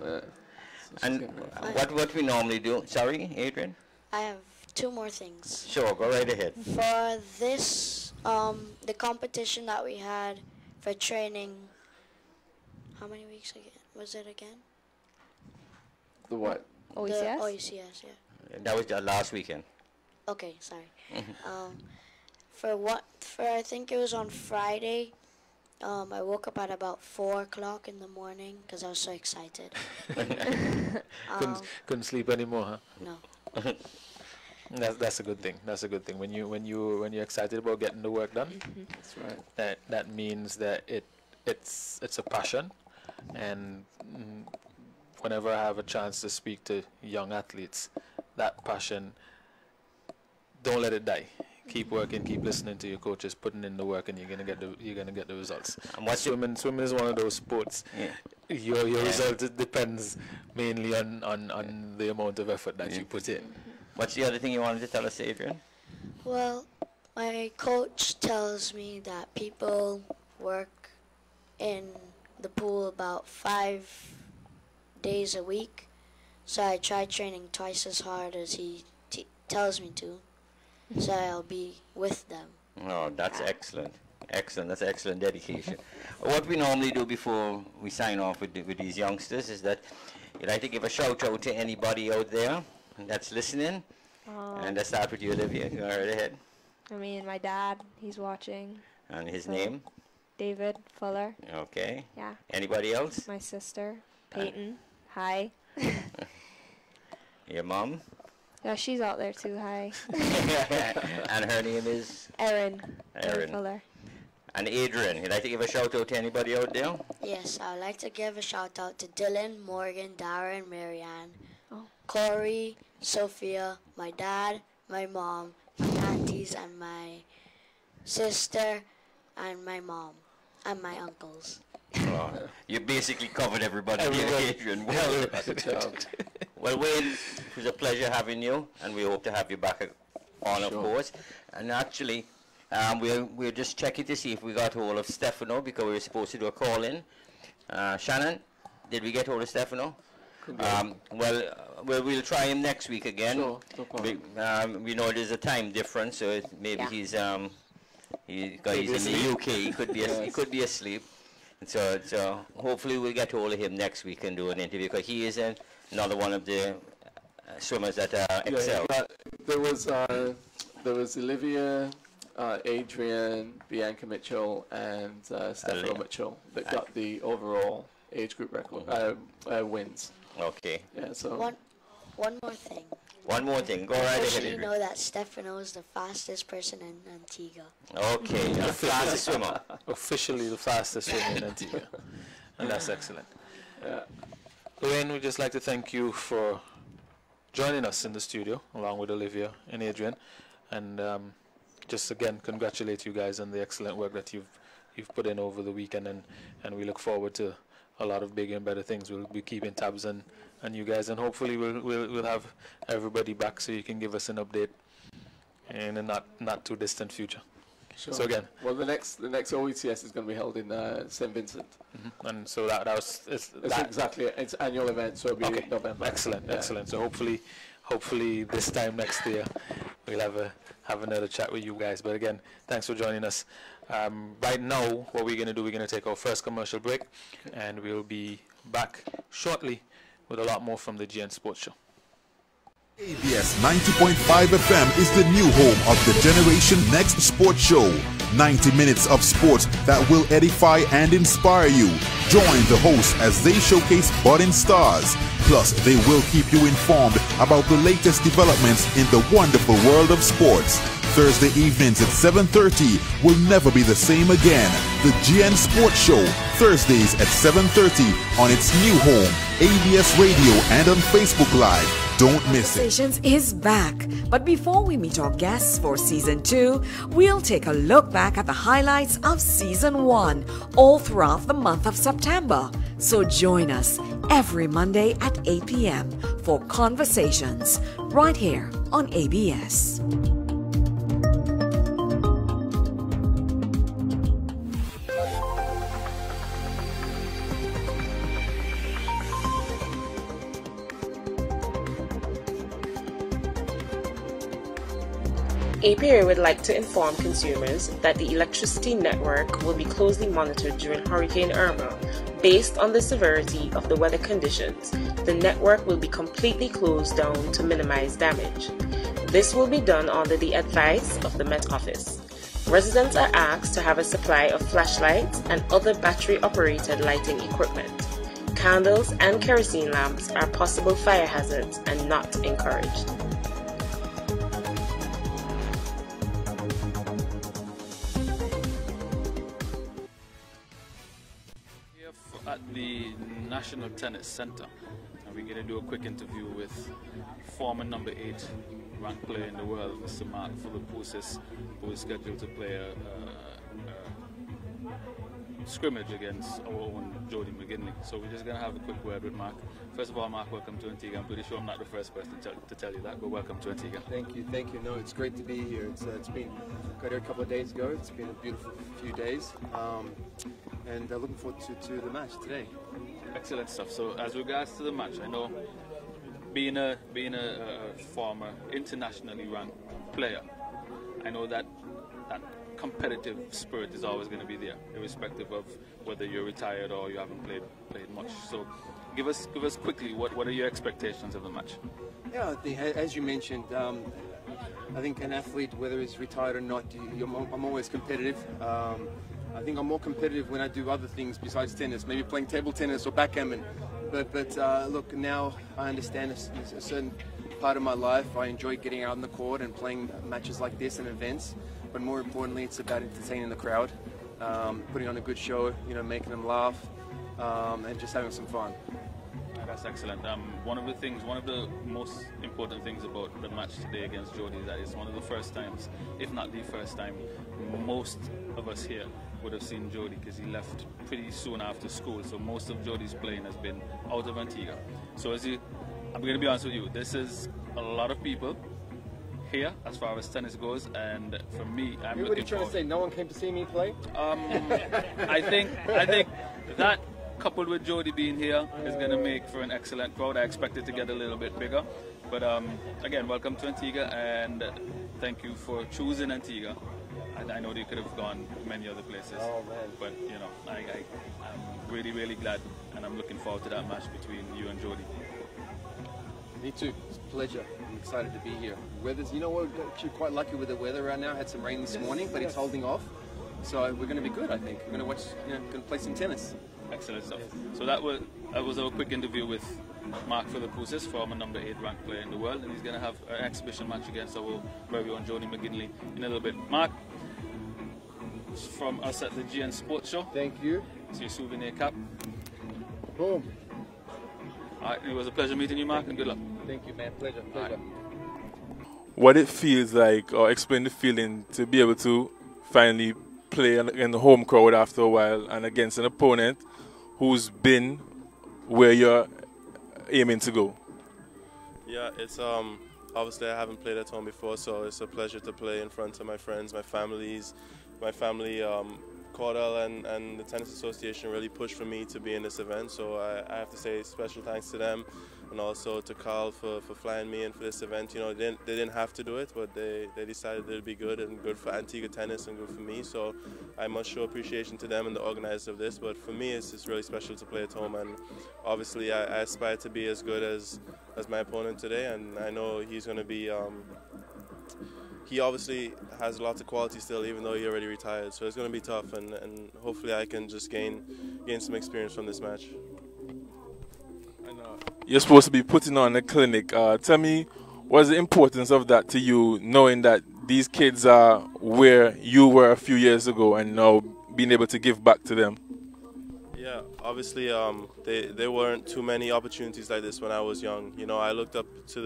And what we normally do, sorry, Adrian? I have 2 more things. Sure, go right ahead. For this, the competition that we had for training, how many weeks again was it again? The what? OECS? The OECS, yeah. That was last weekend. Okay, sorry. For I think it was on Friday. I woke up at about 4 o'clock in the morning because I was so excited. Couldn't sleep anymore, huh? No. That's a good thing. That's a good thing. When you're excited about getting the work done, that's right. That means that it's a passion, and whenever I have a chance to speak to young athletes, that passion, don't let it die. Keep working, keep listening to your coaches, putting in the work, and you're gonna get the results. And swimming is one of those sports. Yeah. Your result depends mainly on the amount of effort that you put in. What's the other thing you wanted to tell us, Adrian? Well, my coach tells me that people work in the pool about 5 days a week, so I try training twice as hard as he tells me to. So I'll be with them. Oh, that's excellent. Excellent. That's excellent dedication. What we normally do before we sign off with these youngsters is that we'd like to give a shout out to anybody out there that's listening. And let's start with you, Olivia. Go right ahead. I mean, my dad, he's watching. And his name? David Fuller. Okay. Yeah. Anybody else? My sister, Peyton. Hi. Your mom? Yeah, she's out there too. Hi. And her name is? Erin. Erin Fuller. And Adrian, you'd like to give a shout out to anybody out there? Yes, I'd like to give a shout out to Dylan, Morgan, Darren, Marianne, Corey, Sophia, my dad, my mom, aunties and my sister and my mom and my uncles. Oh, you basically covered everybody here, Adrian. Well, Good job. well, Wayne, it was a pleasure having you, and we hope to have you back on, of course. And actually, we're just checking to see if we got hold of Stefano, because we were supposed to do a call-in. Shannon, did we get hold of Stefano? We'll try him next week again. Sure, no problem. We know there's a time difference, so maybe he's in the UK. He could be he could be asleep. So hopefully we'll get hold of him next week and do an interview, because he is another one of the swimmers that excel. There was Olivia, Adrian, Bianca Mitchell, and Stefano Mitchell that got the overall age group record wins. Okay. Yeah. So One more thing. One more thing. Go right ahead. You know that Stefano is the fastest person in Antigua. Okay, the fastest swimmer. Officially the fastest swimmer in Antigua. And that's excellent. Wayne, we'd just like to thank you for joining us in the studio, along with Olivia and Adrian. And just again, congratulate you guys on the excellent work that you've put in over the weekend. And we look forward to a lot of bigger and better things. We'll be keeping tabs on you guys, and hopefully we'll have everybody back so you can give us an update in a not too distant future. Sure. So again, well, the next OETS is going to be held in St. Vincent. And so it's exactly it's annual event, so it'll be November. Excellent. So hopefully this time next year we'll have another chat with you guys. But again, thanks for joining us. Right now, what we're going to do, we're going to take our first commercial break, and we'll be back shortly with a lot more from the GN Sports Show. ABS 90.5 FM is the new home of the Generation Next Sports Show. 90 minutes of sports that will edify and inspire you. Join the hosts as they showcase budding stars. Plus, they will keep you informed about the latest developments in the wonderful world of sports. Thursday evenings at 7:30 will never be the same again. The GN Sports Show, Thursdays at 7:30 on its new home, ABS Radio, and on Facebook Live. Don't miss it. Conversations is back. But before we meet our guests for Season 2, we'll take a look back at the highlights of Season 1 all throughout the month of September. So join us every Monday at 8 p.m. for Conversations right here on ABS. APA would like to inform consumers that the electricity network will be closely monitored during Hurricane Irma. Based on the severity of the weather conditions, the network will be completely closed down to minimize damage. This will be done under the advice of the Met Office. Residents are asked to have a supply of flashlights and other battery-operated lighting equipment. Candles and kerosene lamps are possible fire hazards and not encouraged. At the National Tennis Center, and we're going to do a quick interview with former number 8 ranked player in the world, Mr. Philipoussis, who is scheduled to play a scrimmage against our own Jody Maginley. So we're just going to have a quick word with Mark. First of all, Mark, welcome to Antigua. I'm pretty sure I'm not the first person to tell you that, but welcome to Antigua. Thank you. No, it's great to be here. It's been, got here a couple of days ago. It's been a beautiful few days. And looking forward to the match today. Excellent stuff. So as regards to the match, I know being a former internationally ranked player, I know that competitive spirit is always going to be there, irrespective of whether you're retired or you haven't played much. So give us quickly what are your expectations of the match? Yeah, as you mentioned, I think an athlete, whether he's retired or not, I'm always competitive. I think I'm more competitive when I do other things besides tennis, maybe playing table tennis or backgammon. But look, now I understand a certain part of my life. I enjoy getting out on the court and playing matches like this and events. But more importantly, it's about entertaining the crowd, putting on a good show, making them laugh, and just having some fun. That's excellent. One of the most important things about the match today against Jody is that it's one of the first times, if not the first time, most of us here would have seen Jody, because he left pretty soon after school. So most of Jody's playing has been out of Antigua. So I'm going to be honest with you, this is a lot of people here as far as tennis goes, and for me, I'm You're really trying to say no one came to see me play? I think that coupled with Jody being here is going to make for an excellent crowd. I expect it to get a little bit bigger, but again, welcome to Antigua, and thank you for choosing Antigua. I know that you could have gone many other places, but you know, I'm really, really glad, and I'm looking forward to that match between you and Jody. Me too. It's a pleasure. I'm excited to be here. Weather's, you know, we're actually quite lucky with the weather right now. Had some rain this morning, but it's holding off. So we're going to be good, I think. We're going to play some tennis. Excellent stuff. So that was our quick interview with Mark Philipoussis, former number 8 ranked player in the world, and he's going to have an exhibition match against our very own Jody Maginley in a little bit. Mark, from us at the GN Sports Show. Thank you. It's your souvenir cap. Boom. Alright, it was a pleasure meeting you, Mark, and good luck. Thank you, man. Pleasure. What it feels like, or explain the feeling to be able to finally play in the home crowd after a while and against an opponent who's been where you're aiming to go. Yeah, it's obviously I haven't played at home before, so it's a pleasure to play in front of my friends, my family, Cordell and the Tennis Association really pushed for me to be in this event, so I have to say special thanks to them, and also to Carl for flying me in for this event. You know, they didn't have to do it, but they decided it would be good, and good for Antigua tennis and good for me, so I must show appreciation to them and the organizers of this. But for me, it's really special to play at home, and obviously I aspire to be as good as my opponent today, and I know he's going to be he obviously has lots of quality still, even though he already retired. So it's going to be tough, and hopefully I can just gain some experience from this match. You're supposed to be putting on a clinic. Tell me, what's the importance of that to you, knowing that these kids are where you were a few years ago and now being able to give back to them? Yeah, obviously there weren't too many opportunities like this when I was young. You know, I looked up to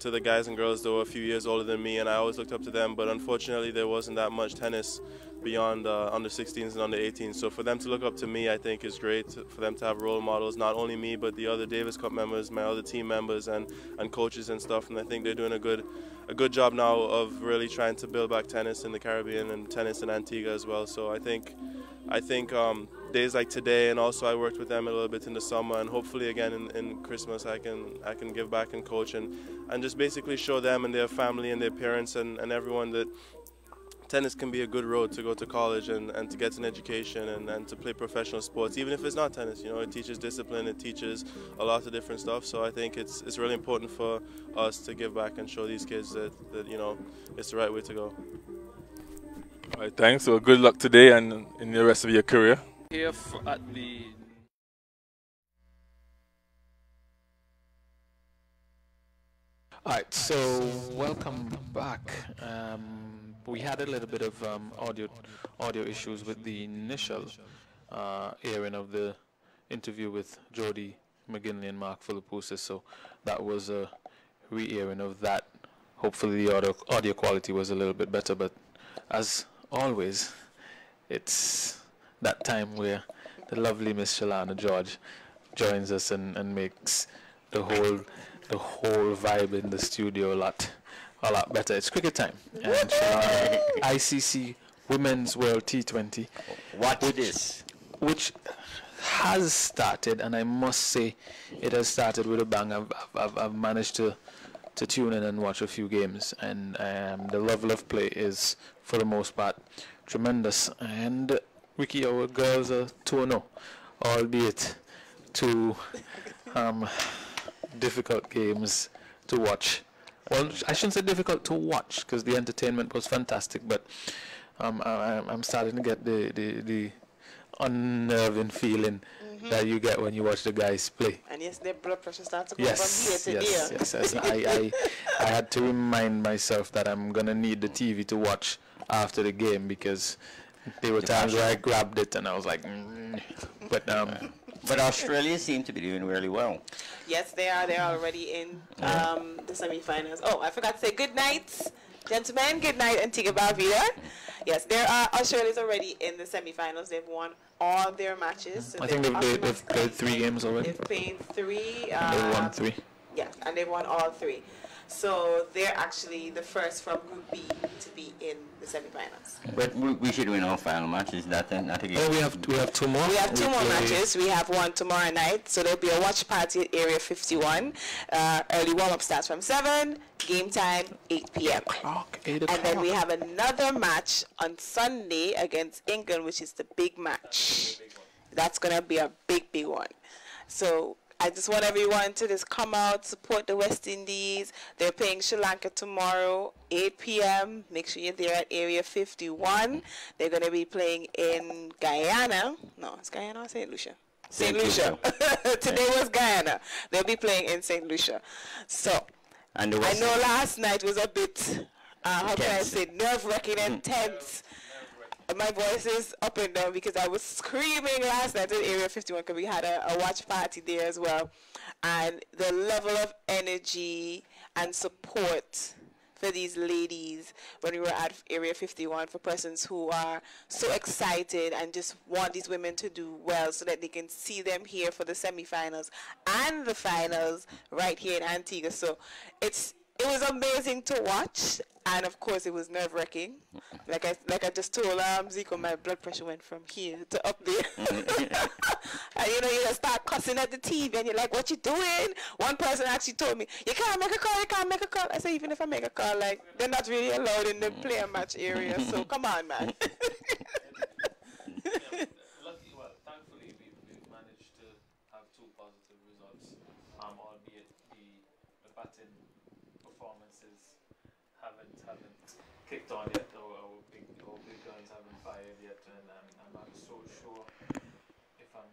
the guys and girls that were a few years older than me, and I always looked up to them, but unfortunately there wasn't that much tennis beyond under 16s and under 18s. So for them to look up to me, I think is great. For them to have role models, not only me, but the other Davis Cup members, my other team members, and coaches and stuff. And I think they're doing a good job now of really trying to build back tennis in the Caribbean and tennis in Antigua as well. So I think days like today, and also I worked with them a little bit in the summer, and hopefully again in Christmas I can give back and coach and just basically show them and their family and their parents and everyone that tennis can be a good road to go to college and to get an education and to play professional sports, even if it's not tennis. You know, it teaches discipline, it teaches a lot of different stuff. So I think it's really important for us to give back and show these kids that you know, it's the right way to go. All right, thanks. So good luck today and in the rest of your career. Here at the Alright, so welcome back. We had a little bit of audio issues with the initial airing of the interview with Jody Maginley and Mark Philipoussis, so that was a re-airing of that. Hopefully the audio quality was a little bit better, but as always, it's that time where the lovely Miss Shelana George joins us and makes the whole vibe in the studio a lot better. It's cricket time, and ICC Women's World T20. Which has started, and I must say it has started with a bang. I've managed to tune in and watch a few games, and the level of play is, for the most part, tremendous. And Ricky, our girls are 2-0, albeit two difficult games to watch. Well, I shouldn't say difficult to watch, because the entertainment was fantastic, but I'm starting to get the unnerving feeling that you get when you watch the guys play. And yes, their blood pressure starts to go from here to there. Yes. I had to remind myself that I'm going to need the TV to watch after the game, because there were times where I grabbed it and I was like, but But Australia seem to be doing really well. Yes, they are. They're already in the semi-finals. Oh, I forgot to say good night, gentlemen. Good night, Antigua Barbuda. Yes, Australia's already in the semi-finals. They've won all their matches. So I think they've played 3 games already. They've played 3. They won 3. Yeah, and they've won all 3. So they're actually the first from Group B to be in the semi-finals. But we should win our final match. Is that not a game? Oh, we have 2 more. We have 2 more matches. We have one tomorrow night. So there'll be a watch party at Area 51. Early warm-up starts from 7. Game time 8 p.m. 8 and then we have another match on Sunday against England, which is the big match. That's gonna be a big one. So I just want everyone to just come out, support the West Indies. They're playing Sri Lanka tomorrow, 8 p.m. Make sure you're there at Area 51. They're going to be playing in Guyana. No, it's Guyana or St. Lucia? St. Lucia. Today was Guyana. They'll be playing in St. Lucia. So, I know last night was a bit, how can I say, nerve-wracking and tense. My voice is up and down because I was screaming last night at Area 51 because we had a watch party there as well. And the level of energy and support for these ladies when we were at Area 51 for persons who are so excited and just want these women to do well so that they can see them here for the semifinals and the finals right here in Antigua. So it was amazing to watch, and of course it was nerve-wracking. Like I just told Zico, my blood pressure went from here to up there. And you just start cussing at the TV, and you're like, "What you doing?" One person actually told me, "You can't make a call. You can't make a call." I said, "Even if I make a call, like they're not really allowed in the player match area. So come on, man." Thankfully we've managed to have 2 positive results, albeit the batting performances haven't kicked on yet, or our big guns haven't fired yet, and I'm not so sure if I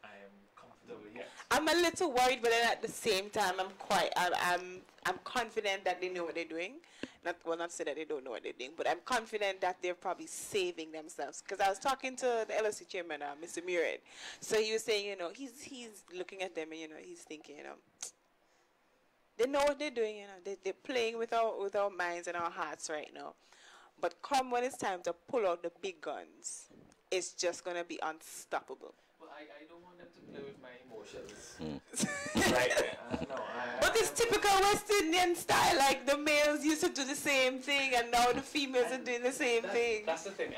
am comfortable yet. I'm a little worried, but then at the same time, I'm confident that they know what they're doing. Not say that they don't know what they're doing, but I'm confident that they're probably saving themselves. Because I was talking to the LSC chairman, Mr. Murad. So he was saying, he's looking at them and he's thinking, they know what they're doing, they're playing with our minds and our hearts right now. But come when it's time to pull out the big guns, it's just gonna be unstoppable. Well, I don't want them to play with my emotions. But it's typical West Indian style. Like the males used to do the same thing, and now the females are doing the same thing. That's the thing.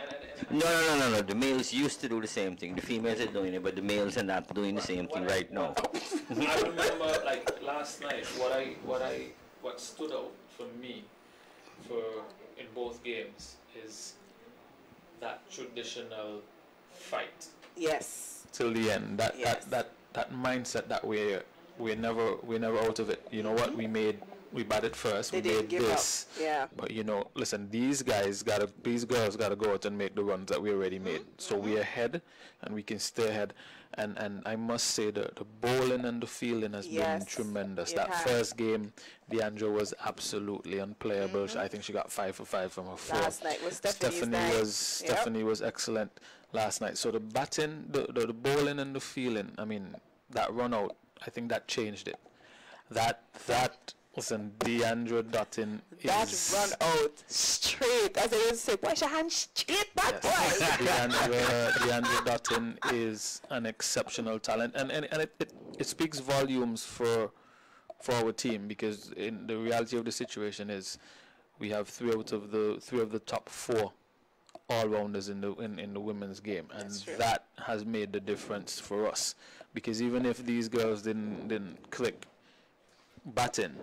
No. The males used to do the same thing. The females are doing it, but the males are not doing the same thing right now. I remember, like last night, what stood out for me, in both games, is that traditional fight. Yes. Till the end. That mindset that we're never out of it. You know what? We batted first. They we didn't made give this. up. Yeah. But listen, these girls gotta go out and make the runs that we already made. So we're ahead, and we can stay ahead. And I must say the bowling and the fielding has been tremendous. That first game, Deandra was absolutely unplayable. I think she got 5 for 5 from her 4. Last night was Stephanie was excellent last night. So the batting, the bowling and the fielding, I mean, that run out, I think that changed it. Listen, Deandra Dutton is... That run out straight. As I used to say, wash your hand straight back, boy. Deandra Dutton is an exceptional talent. And it speaks volumes for our team, because in the reality of the situation is we have three of the top 4 all-rounders in the women's game, and that has made the difference for us. Because even if these girls didn't click batting,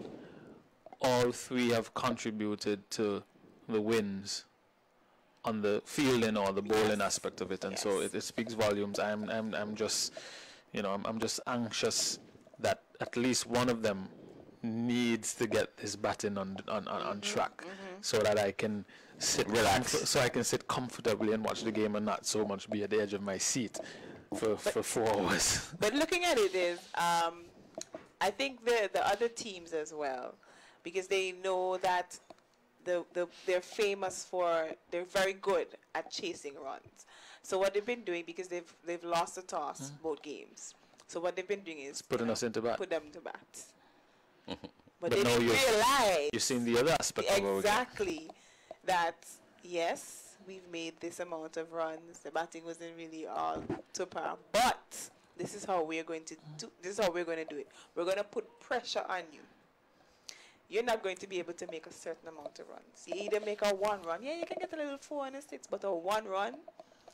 all 3 have contributed to the wins on the fielding or the bowling aspect of it, and so it speaks volumes. I'm just anxious that at least one of them needs to get this batting on track, so that I can sit comfortably and watch the game and not so much be at the edge of my seat for 4 hours. But looking at it is, I think the other teams as well, because they know that they're famous for, they're very good at chasing runs. So what they've been doing, because they've lost the toss both games. So what they've been doing is putting us into bat. Put them to bat. But they now didn't realize you've seen the other aspect of our game. exactly that. Yes, we've made this amount of runs. The batting wasn't really all to par, but this is how we're going to do. This is how we're going to do it. We're going to put pressure on you. You're not going to be able to make a certain amount of runs. You either make a 1 run, yeah, you can get a little 4 and a 6, but a 1 run,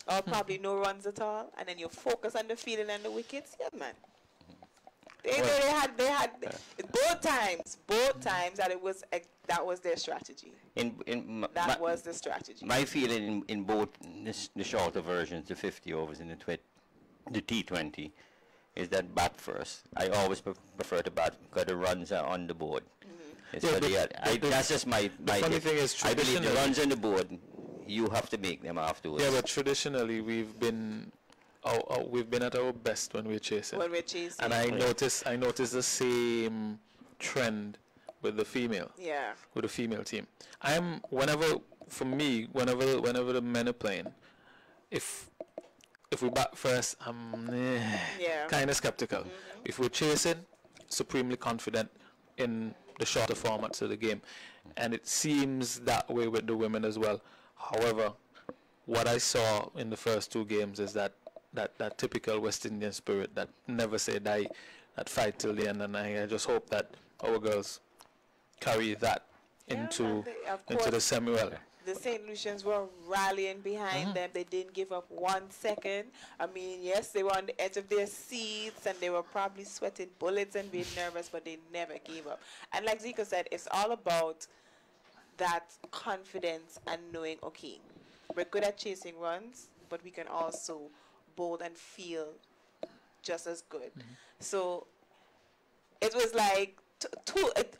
or probably no runs at all, and then you focus on the fielding and the wickets. Yeah, man. They had both times that was their strategy. That was the strategy. My feeling in both the shorter versions, the 50 overs and the T20, is that bat first. I always prefer to bat because the runs are on the board. That's just my funny thing is, I believe the runs on the board, you have to make them afterwards. Yeah, but traditionally we've been at our best when we're chasing. When we're chasing. And I noticed the same trend with the female. Yeah. With the female team. Whenever the men are playing, if we bat first, I'm kind of skeptical. If we're chasing, supremely confident in the shorter formats of the game. And it seems that way with the women as well. However, what I saw in the first 2 games is that typical West Indian spirit, that never say die, that fight till the end, and I just hope that our girls carry that into the semi-well. The St. Lucians were rallying behind them. They didn't give up 1 second. I mean, yes, they were on the edge of their seats and they were probably sweating bullets and being nervous, but they never gave up. And like Zico said, it's all about that confidence and knowing, okay, we're good at chasing runs, but we can also bowl and feel just as good. So it was like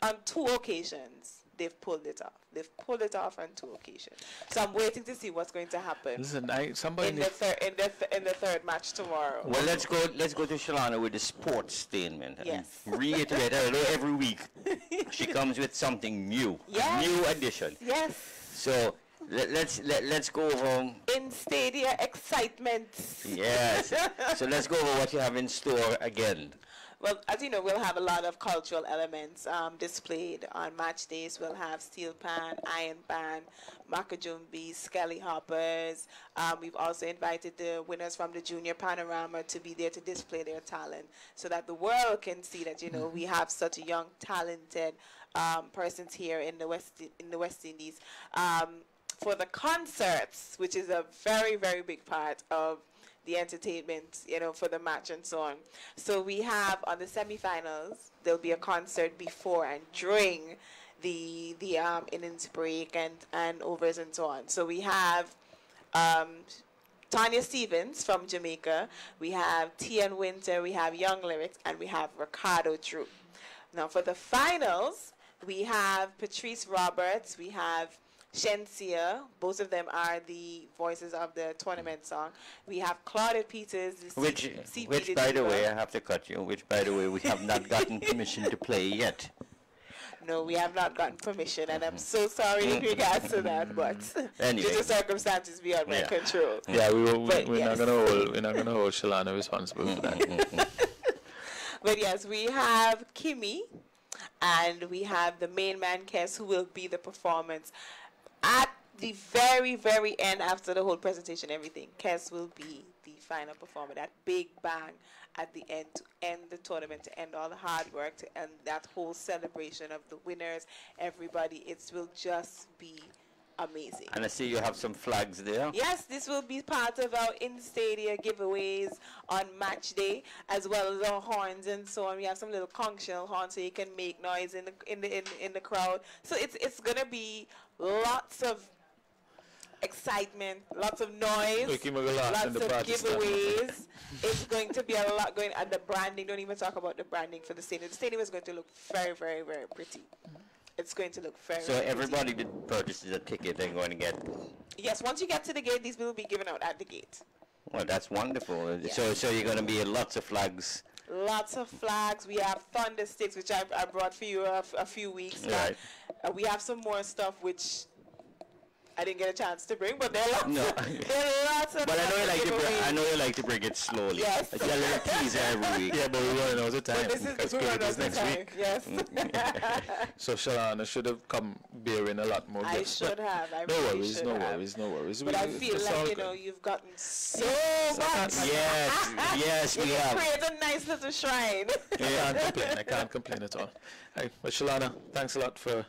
on 2 occasions they've pulled it off. They've pulled it off on 2 occasions. So I'm waiting to see what's going to happen. Listen, in the third match tomorrow. Well, let's go to Shelana with the sports statement. Yes. Reiterate every week. She comes with something new. Yes. A new addition. Yes. So let's go over in stadia excitement. Yes. So let's go over what you have in store again. Well, as you know, we'll have a lot of cultural elements displayed on match days. We'll have steel pan, iron pan, macajumbi, skelly hoppers. We've also invited the winners from the junior panorama to be there to display their talent, so that the world can see that, you know, we have such a young, talented persons here in the West Indies. For the concerts, which is a very, very big part of the entertainment, you know, for the match and so on. So we have on the semi-finals, there'll be a concert before and during the innings break and overs and so on. So we have Tanya Stevens from Jamaica, we have Tian Winter, we have Young Lyrics, and we have Ricardo Drew. Now for the finals, we have Patrice Roberts, we have Shensia, both of them are the voices of the tournament song. We have Claudia Peters, which by the way, I have to cut you, which by the way, we have not gotten permission to play yet. No, we have not gotten permission, and I'm so sorry in regards to that, but anyway, due to circumstances beyond my control. Yeah, we're not gonna hold Shelana responsible for that. But yes, we have Kimmy, and we have the main man Kes, who will be the performance. At the very, very end, after the whole presentation, everything, Kes will be the final performer. That big bang at the end to end the tournament, to end all the hard work, to end that whole celebration of the winners, everybody. It will just be amazing. And I see you have some flags there. Yes, this will be part of our in-stadia giveaways on match day, as well as our horns and so on. We have some little conch shell horns so you can make noise in the crowd. So it's gonna be lots of excitement, lots of noise, lots of giveaways. It's going to be a lot going on. The branding, don't even talk about the branding for the stadium. The stadium is going to look very, very, very pretty. It's going to look very So everybody that purchases a ticket, they're going to get... Yes, once you get to the gate, these will be given out at the gate. Well, that's wonderful. Yes. So you're going to be lots of flags. Lots of flags. We have thunder sticks, which I brought for you a few weeks back. Right. We have some more stuff, which I didn't get a chance to bring, but there are lots. No. There are lots of. But I know you like to bring. I know you like to bring it slowly. Yes. A little teaser every week. Yeah, but we're running out of time. But this is because we're running cricket is out of next time. week. Yes. So Shelana should have come bearing a lot more I gifts. should have. I No really worries, should no have. worries, no worries. But I feel it's like all you good. know you've gotten so much. Yes, we You have. create a nice little shrine. I can't complain at all. Hey, but Shelana, thanks a lot for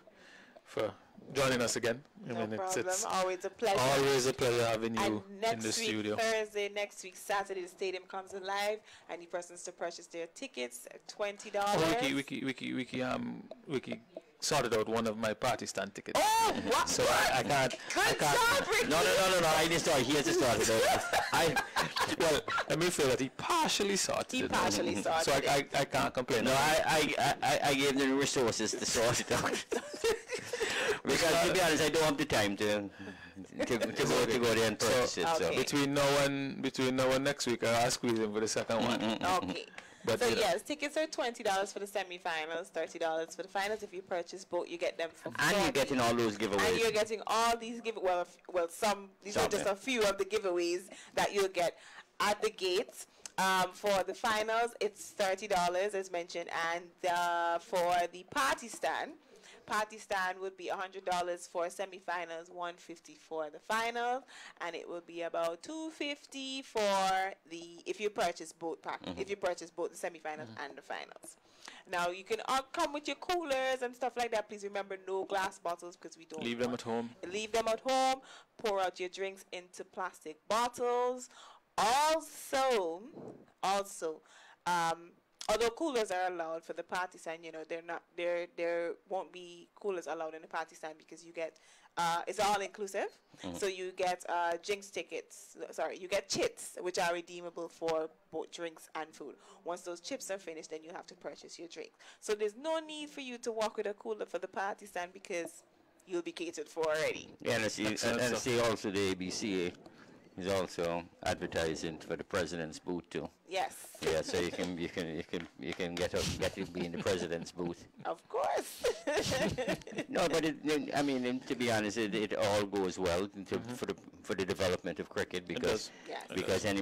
joining us again. No problem. Always a pleasure. Always a pleasure having you And in next the week, studio. Thursday, next week, Saturday, the stadium comes alive. Any persons to purchase their tickets, $20. Wiki sorted out one of my party stand tickets. Oh, what? So I can't. No. I didn't start. He has to start it out. Well, let me feel that he partially sorted it. He partially sorted So I can't complain. No, I gave them the resources to sort it out. Because to be honest, I don't have the time to go there and purchase it. So between now and next week, I'll squeeze him for the second one. Okay. But So yes, tickets are $20 for the semi-finals, $30 for the finals. If you purchase both, you get them for $40. And you're getting all those giveaways. And you're getting all these these are just a few of the giveaways that you'll get at the gates. For the finals, it's $30 as mentioned, and for the party stand would be $100 for semifinals, $150 for the finals, and it will be about $250 for if you purchase both if you purchase both the semifinals and the finals. Now you can all come with your coolers and stuff like that. Please remember, no glass bottles because we don't Leave them at home. Leave them at home. Pour out your drinks into plastic bottles. Also, although coolers are allowed for the party stand, there won't be coolers allowed in the party stand because you get it's all inclusive. So you get drinks tickets. Sorry, you get chips which are redeemable for both drinks and food. Once those chips are finished, then you have to purchase your drink. So there's no need for you to walk with a cooler for the party stand because you'll be catered for already. Yeah, and I see also the ABCA is also advertising for the president's booth too. Yes. Yeah, so you can get to be in the president's booth. Of course. No, but to be honest, it all goes well for the development of cricket because any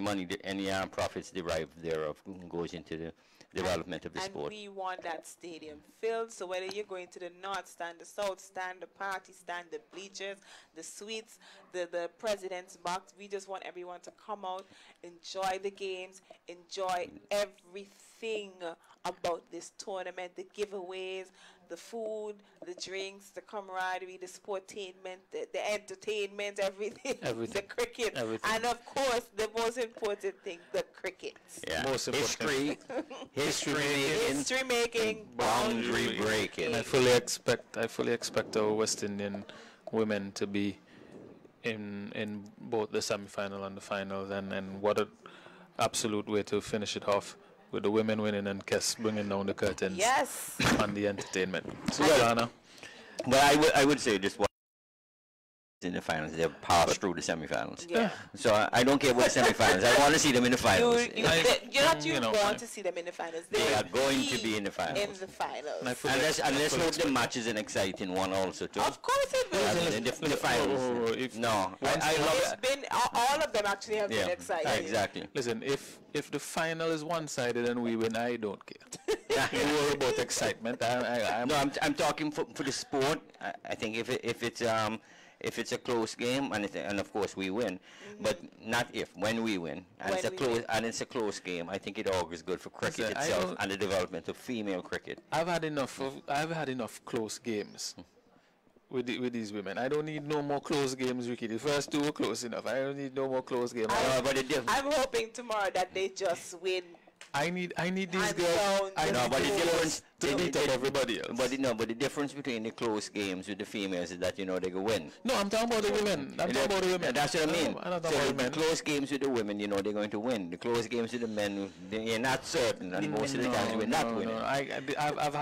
profits derived thereof goes into the development of the sport. And we want that stadium filled. So whether you're going to the north stand, the south stand, the party stand, the bleachers, the suites, the president's box, we just want everyone to come out, enjoy the games, enjoy everything about this tournament, the giveaways, the food, the drinks, the camaraderie, the sportainment, the entertainment, everything. The cricket. Everything. And of course, the most important thing, the cricket. Yeah. Most important. History making, boundary breaking. And I fully expect our West Indian women to be in both the semi-final and the finals, and what an absolute way to finish it off with the women winning and Kes bringing down the curtains on the entertainment. So, Shelana. Well, I would say just what in the finals, they've passed through the semi-finals. Yeah. So I don't care about the semi-finals. I want to see them in the finals. You're not want to see them in the finals. They are going to be in the finals. In the finals. And let's hope the match is an exciting one also too. Of course it will. In the finals. All of them actually have been exciting. Exactly. Listen, if the final is one-sided and we win, I don't care. You worry about excitement. I'm talking for the sport. I think if it's a close game and of course we win, but not when we win and it's a close game, I think it augurs good for cricket itself and the development of female cricket. I've had enough close games with these women. I don't need no more close games, Ricky. The first two were close enough. I don't need no more close games. I'm hoping tomorrow that they just win. I need these girls. I know, but the difference to beat up everybody else. But the difference between the close games with the females is that they can win. No, I'm talking about the women. That's what I mean. So the close games with the women, they're going to win. The close games with the men, they're not certain, and most of the times we're not winning. I've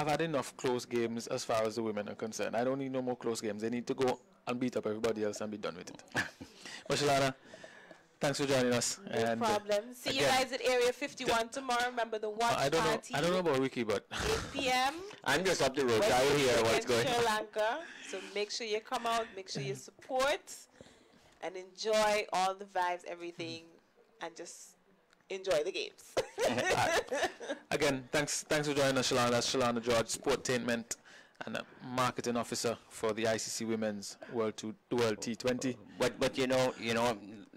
had enough close games as far as the women are concerned. I don't need no more close games. They need to go and beat up everybody else and be done with it. But Shelana, Thanks for joining us. No and problem. See you guys at Area 51 tomorrow. Remember the watch I don't party. know. I don't know about Ricky, but 8 p.m. I'm just up the road. I will hear what's going on. Sri Lanka. So make sure you come out. Make sure you support and enjoy all the vibes, everything, and just enjoy the games. Again, thanks for joining us, Shelana. That's Shelana George, Sportainment and a marketing officer for the ICC Women's World T20. But you know,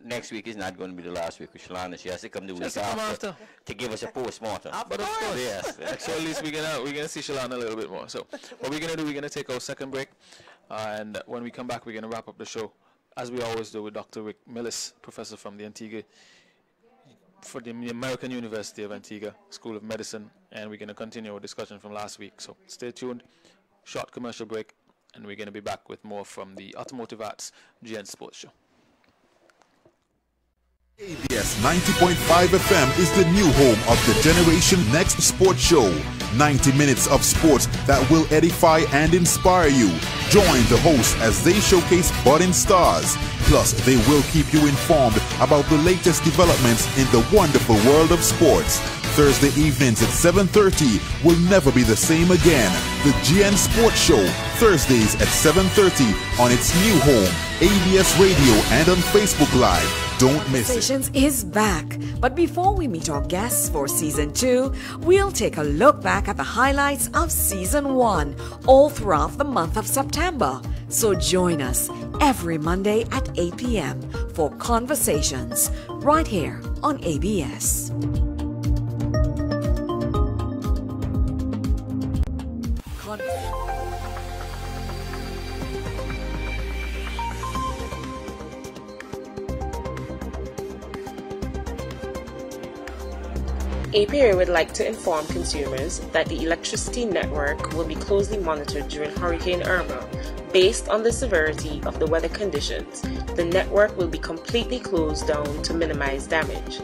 next week is not going to be the last week with Shelana. She has to come the week after to give us a postmortem. But of course, yes. So at least we're gonna see Shelana a little bit more. So what we're gonna do, we're gonna take our second break, and when we come back, we're gonna wrap up the show as we always do with Dr. Rick Millis, professor from the Antigua. For the American University of Antigua School of Medicine, and we're going to continue our discussion from last week. So stay tuned, short commercial break, and we're going to be back with more from the Automotive Arts GN Sports Show. ABS 90.5 FM is the new home of the Generation Next Sports Show. 90 minutes of sports that will edify and inspire you. Join the hosts as they showcase budding stars. Plus, they will keep you informed about the latest developments in the wonderful world of sports. Thursday evenings at 7:30 will never be the same again. The GN Sports Show, Thursdays at 7:30 on its new home, ABS Radio and on Facebook Live. Don't miss it. Conversations is back. But before we meet our guests for Season 2, we'll take a look back at the highlights of Season 1 all throughout the month of September. So join us every Monday at 8 p.m. for Conversations right here on ABS. APA would like to inform consumers that the electricity network will be closely monitored during Hurricane Irma. Based on the severity of the weather conditions, the network will be completely closed down to minimize damage.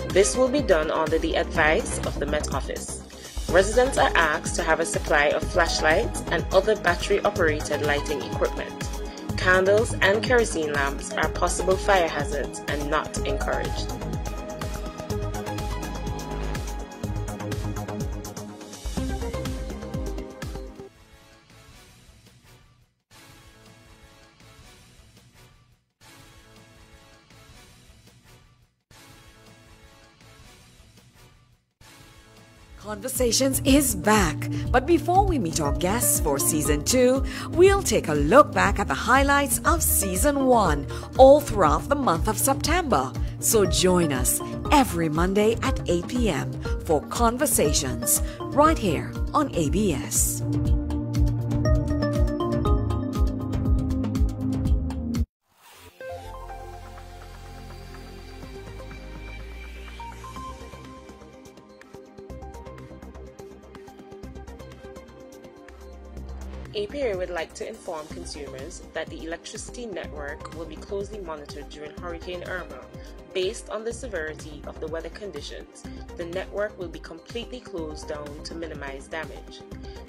This will be done under the advice of the Met Office. Residents are asked to have a supply of flashlights and other battery-operated lighting equipment. Candles and kerosene lamps are possible fire hazards and not encouraged. Conversations is back. But before we meet our guests for Season 2, we'll take a look back at the highlights of Season 1 all throughout the month of September. So join us every Monday at 8 p.m. for Conversations right here on ABS. APA would like to inform consumers that the electricity network will be closely monitored during Hurricane Irma. Based on the severity of the weather conditions, the network will be completely closed down to minimize damage.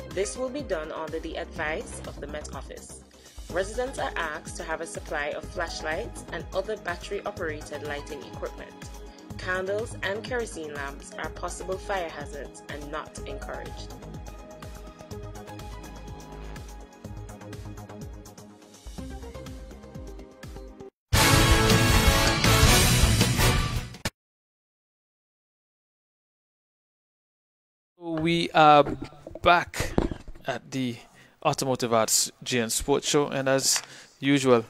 This will be done under the advice of the Met Office. Residents are asked to have a supply of flashlights and other battery-operated lighting equipment. Candles and kerosene lamps are possible fire hazards and not encouraged. We are back at the Automotive Arts GN Sports Show, and as usual,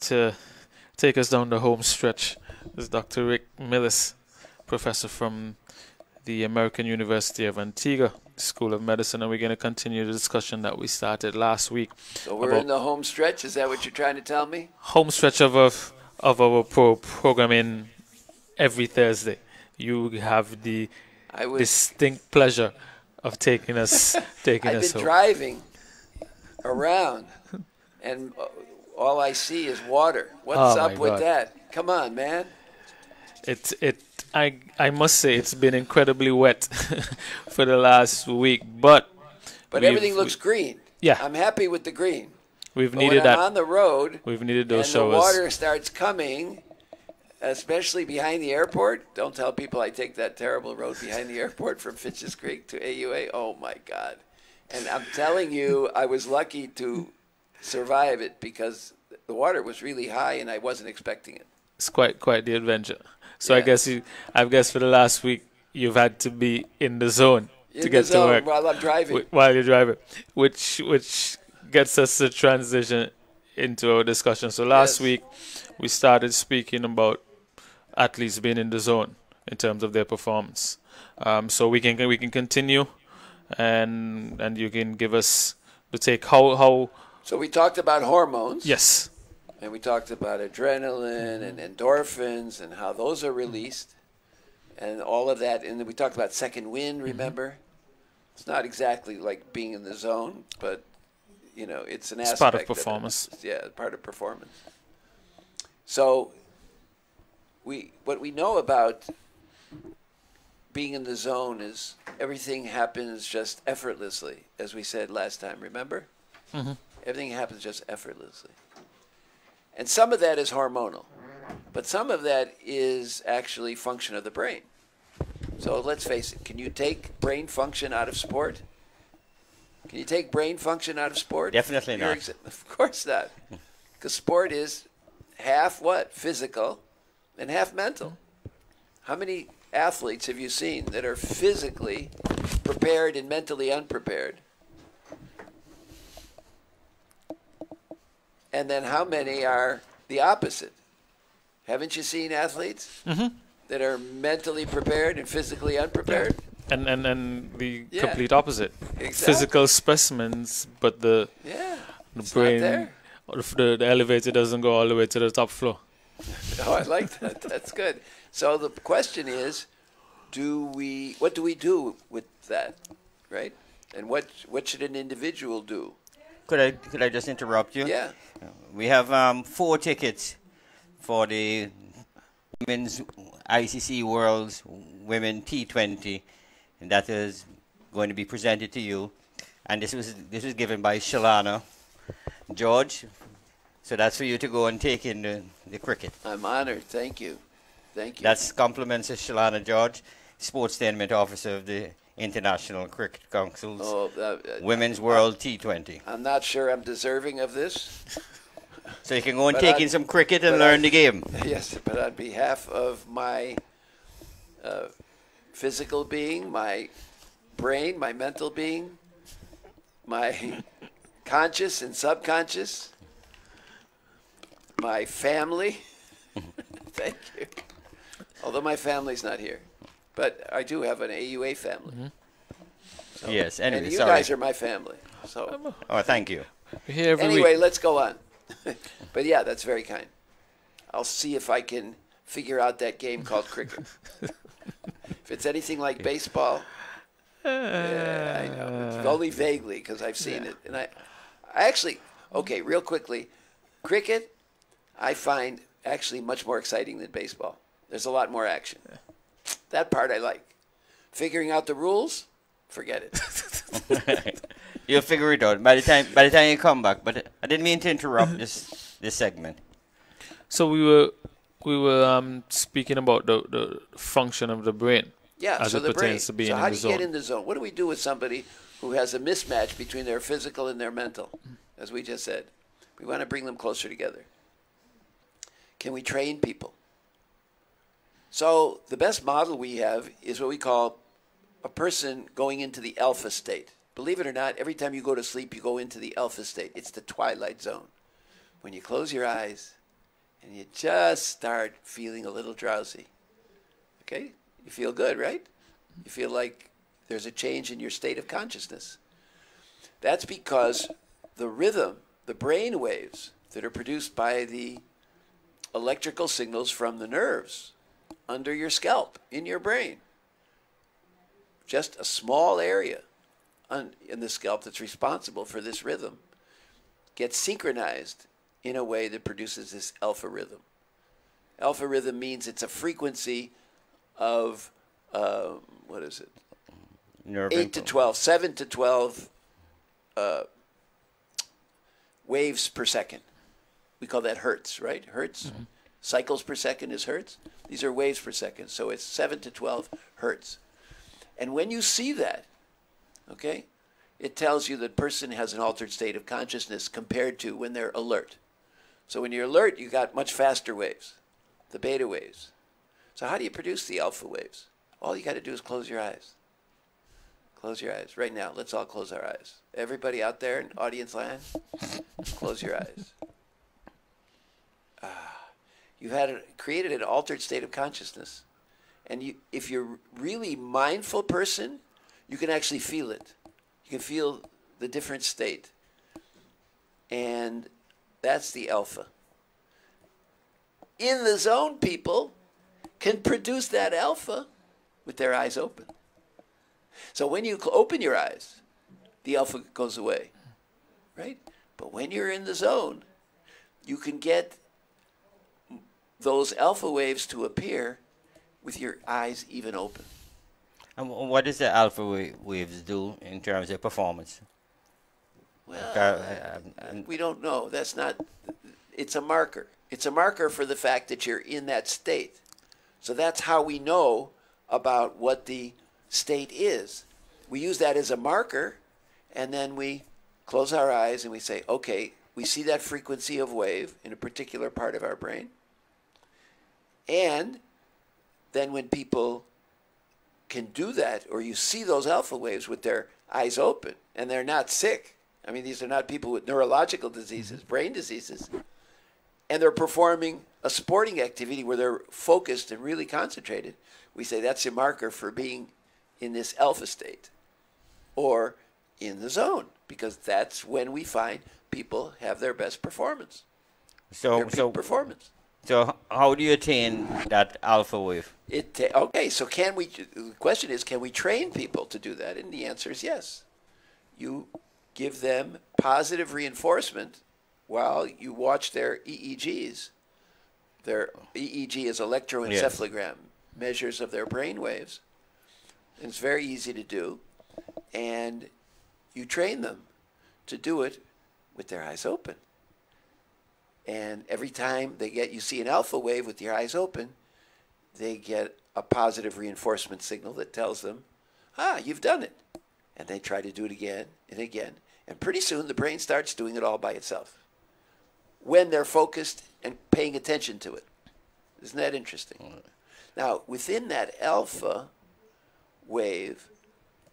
to take us down the home stretch is Dr. Rick Millis, professor from the American University of Antigua School of Medicine, and we're going to continue the discussion that we started last week. So we're in the home stretch. Is that what you're trying to tell me? Home stretch of our programming every Thursday. You have the distinct pleasure of taking us I've been driving around, and all I see is water. What's up with that? Come on, man. I must say it's been incredibly wet for the last week, but everything looks green. Yeah, I'm happy with the green. We've but needed when that. I'm on the road. We've needed those and showers. The water starts coming. especially behind the airport. Don't tell people I take that terrible road behind the airport from Fitch's Creek to AUA. Oh, my God. And I'm telling you, I was lucky to survive it because the water was really high and I wasn't expecting it. It's quite the adventure. So I guess for the last week you've had to be in the zone to get to work while I'm driving. While you're driving, which gets us to transition into our discussion. So last week we started speaking about athletes being in the zone in terms of their performance. So we can continue, and you can give us the take how. So we talked about hormones. Yes. And we talked about adrenaline and endorphins and how those are released and all of that. And then we talked about second wind, remember? It's not exactly like being in the zone, but, you know, it's an aspect. It's part of performance. Part of performance. So what we know about being in the zone is everything happens just effortlessly, as we said last time, remember? Mm-hmm. Everything happens just effortlessly. And some of that is hormonal, but some of that is actually function of the brain. So let's face it, can you take brain function out of sport? Can you take brain function out of sport? Definitely not. Of course not. Because sport is half what? Physical and half mental. How many athletes have you seen that are physically prepared and mentally unprepared? And then how many are the opposite? Haven't you seen athletes that are mentally prepared and physically unprepared? And the complete opposite. Exactly. Physical specimens, but the brain, the elevator doesn't go all the way to the top floor. Oh, I like that. That's good. So the question is, what do we do with that, right? And what should an individual do? Could I just interrupt you? Yeah. We have 4 tickets for the Women's ICC World's Women T20, and that is going to be presented to you. And this was given by Shelana. George, so that's for you to go and take in the cricket. I'm honored. Thank you. Thank you. That's compliments of Shelana George, Sportstainment Officer of the International Cricket Council's Women's World T20. I'm not sure I'm deserving of this. So you can go and take in some cricket and learn the game. Yes, but on behalf of my physical being, my brain, my mental being, my conscious and subconscious, my family, thank you. Although my family's not here. But I do have an AUA family. So, yes, anyway, and you guys are my family. So. Oh, thank you. Anyway, let's go on. But yeah, that's very kind. I'll see if I can figure out that game called cricket. If it's anything like baseball, yeah, I know. It's only vaguely because I've seen it. And I actually, okay, real quickly, cricket I find actually much more exciting than baseball. There's a lot more action. That part I like. Figuring out the rules, forget it. You'll figure it out by the time you come back. But I didn't mean to interrupt this segment. So we were speaking about the function of the brain. Yeah, as so it the brain. pertains to being so in how the do you zone. get in the zone? What do we do with somebody who has a mismatch between their physical and their mental? As we just said, we want to bring them closer together. Can we train people? So the best model we have is what we call a person going into the alpha state. Believe it or not, every time you go to sleep, you go into the alpha state. It's the twilight zone. When you close your eyes and you just start feeling a little drowsy. Okay? You feel good, right? You feel like there's a change in your state of consciousness. That's because the rhythm, the brain waves that are produced by the electrical signals from the nerves under your scalp, in your brain, just a small area in the scalp that's responsible for this rhythm, gets synchronized in a way that produces this alpha rhythm. Alpha rhythm means it's a frequency of, what is it? Nerve 8 to 12, 7 to 12 waves per second. We call that hertz, right? Hertz. Cycles per second is hertz. These are waves per second. So it's 7 to 12 hertz. And when you see that, okay, it tells you that person has an altered state of consciousness compared to when they're alert. So when you're alert, you got much faster waves, the beta waves. So how do you produce the alpha waves? All you got to do is close your eyes. Close your eyes. Right now, let's all close our eyes. Everybody out there in audience land, close your eyes. You've created an altered state of consciousness. And if you're a really mindful person, you can actually feel it. You can feel the different state. And that's the alpha. In the zone, people can produce that alpha with their eyes open. So when you open your eyes, the alpha goes away, right? But when you're in the zone, you can get those alpha waves to appear with your eyes even open. And what does the alpha waves do in terms of performance? Well, we don't know. That's not, it's a marker. It's a marker for the fact that you're in that state. So that's how we know about what the state is. We use that as a marker, and then we close our eyes and we say, okay, we see that frequency of wave in a particular part of our brain. And then when people can do that, or you see those alpha waves with their eyes open, and they're not sick. I mean, these are not people with neurological diseases, brain diseases. And they're performing a sporting activity where they're focused and really concentrated. We say that's a marker for being in this alpha state or in the zone, because that's when we find people have their best performance. Their peak performance. So how do you attain that alpha wave? Okay, so the question is, can we train people to do that? And the answer is yes. You give them positive reinforcement while you watch their EEGs. Their EEG is electroencephalogram, measures of their brain waves. And it's very easy to do. And you train them to do it with their eyes open. And every time you see an alpha wave with your eyes open, they get a positive reinforcement signal that tells them, you've done it. And they try to do it again and again. And pretty soon the brain starts doing it all by itself when they're focused and paying attention to it. Isn't that interesting? Now, within that alpha wave,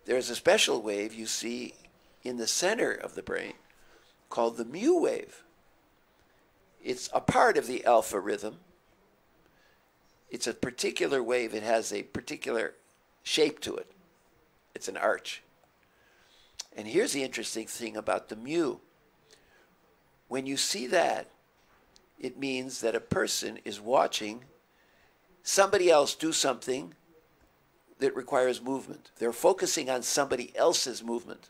there's a special wave you see in the center of the brain called the mu wave. It's a part of the alpha rhythm. It's a particular wave. It has a particular shape to it. It's an arch. And here's the interesting thing about the mu. When you see that, it means that a person is watching somebody else do something that requires movement. They're focusing on somebody else's movement.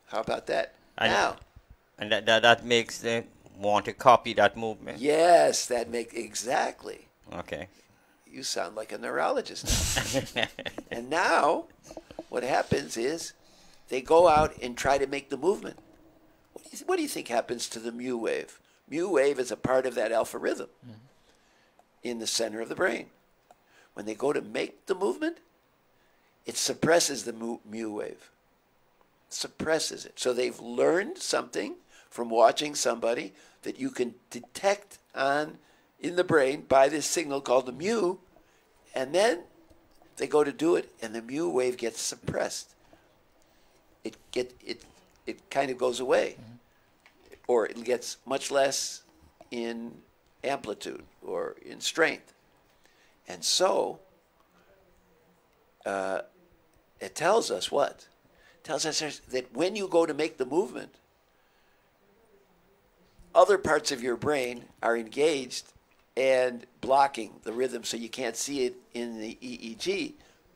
How about that? And that makes them want to copy that movement. Yes, exactly. Okay. You sound like a neurologist now. And now, what happens is they go out and try to make the movement. What do you think happens to the mu wave? Mu wave is a part of that alpha rhythm in the center of the brain. When they go to make the movement, it suppresses the mu wave. Suppresses it. So they've learned something from watching somebody that you can detect in the brain by this signal called the mu, and then they go to do it, and the mu wave gets suppressed. It kind of goes away, or it gets much less in amplitude or in strength. And so it tells us what? It tells us that when you go to make the movement, other parts of your brain are engaged and blocking the rhythm, so you can't see it in the EEG,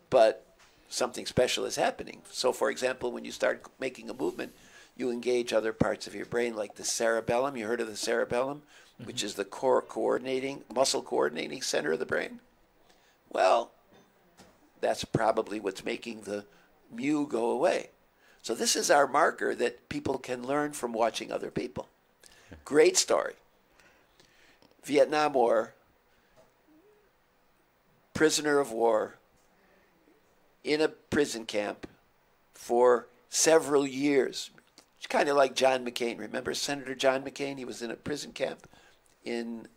but something special is happening. So, for example, when you start making a movement, you engage other parts of your brain, like the cerebellum. You heard of the cerebellum, which is the muscle coordinating center of the brain? Well, that's probably what's making the mu go away. So this is our marker that people can learn from watching other people. Great story. Vietnam War, prisoner of war, in a prison camp for several years. It's kind of like John McCain. Remember Senator John McCain? He was in a prison camp in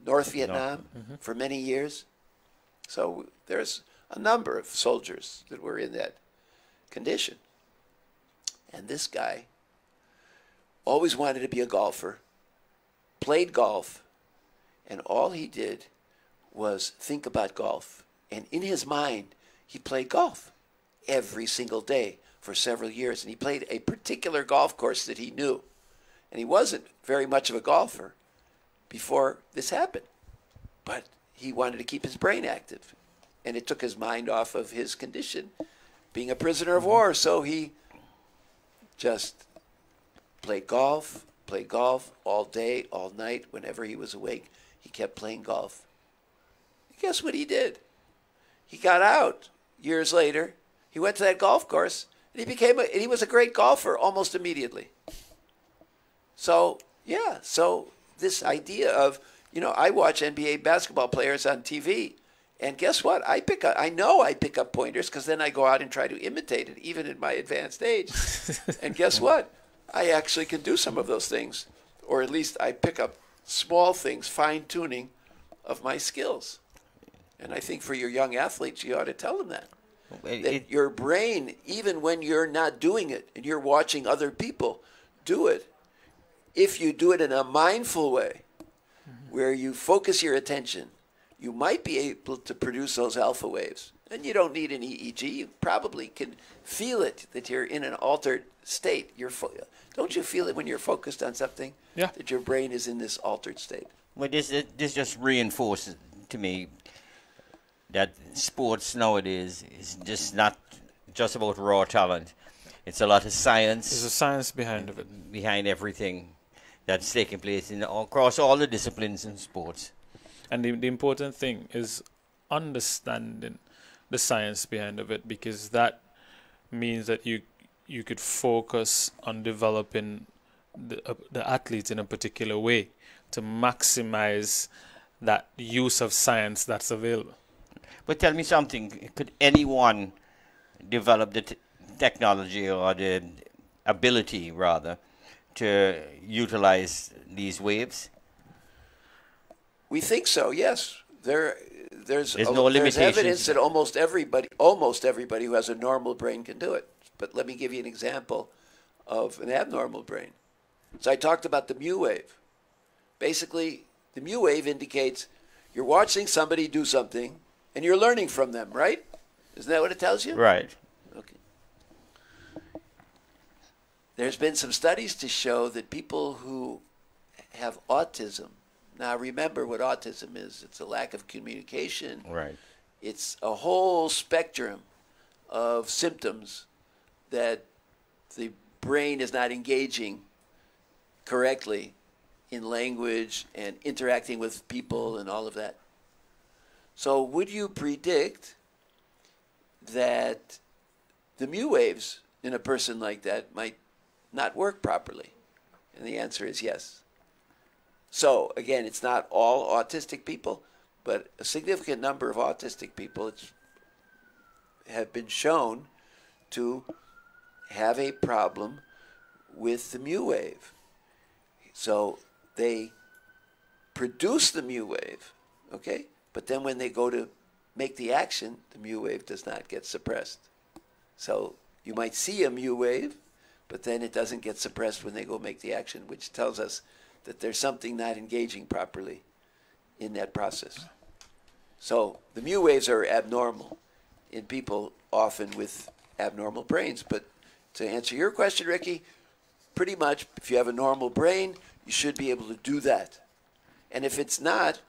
North Vietnam for many years. So there's a number of soldiers that were in that condition. And this guy always wanted to be a golfer, played golf, and all he did was think about golf. And in his mind, he played golf every single day for several years. And he played a particular golf course that he knew. And he wasn't very much of a golfer before this happened. But he wanted to keep his brain active. And it took his mind off of his condition, being a prisoner of war. So he just played golf all day, all night. Whenever he was awake, he kept playing golf. Guess what he did? He got out years later. He went to that golf course, and he was a great golfer almost immediately. So, yeah, so this idea of, I watch NBA basketball players on TV, and guess what? I know I pick up pointers because then I go out and try to imitate it, even at my advanced age. And guess what? I actually can do some of those things, or at least I pick up small things, fine-tuning of my skills. And I think for your young athletes, you ought to tell them that. That your brain, even when you're not doing it and you're watching other people do it, if you do it in a mindful way, where you focus your attention, you might be able to produce those alpha waves. And you don't need an EEG. You probably can feel it, that you're in an altered state. Don't you feel it when you're focused on something? Yeah. That your brain is in this altered state? Well, this just reinforces to me that sports nowadays is just not just about raw talent. It's a lot of science. There's a science behind it. Behind everything that's taking place across all the disciplines in sports. And the important thing is understanding the science behind of it, because that means that you could focus on developing the athletes in a particular way to maximize that use of science that's available. But tell me something, could anyone develop the technology or the ability, rather, to utilize these waves? We think so, yes. There's no limitations. There's evidence that almost everybody who has a normal brain can do it. But let me give you an example of an abnormal brain. So I talked about the mu wave. Basically, the mu wave indicates you're watching somebody do something, and you're learning from them, right? Isn't that what it tells you? Right. Okay. There's been some studies to show that people who have autism, now remember what autism is. It's a lack of communication. Right. It's a whole spectrum of symptoms that the brain is not engaging correctly in language and interacting with people and all of that. So would you predict that the mu waves in a person like that might not work properly? And the answer is yes. So again, it's not all autistic people, but a significant number of autistic people have been shown to have a problem with the mu wave. So they produce the mu wave, okay? But then when they go to make the action, the mu wave does not get suppressed. So you might see a mu wave, but then it doesn't get suppressed when they go make the action, which tells us that there's something not engaging properly in that process. So the mu waves are abnormal in people often with abnormal brains. But to answer your question, Ricky, pretty much if you have a normal brain, you should be able to do that. And if it's not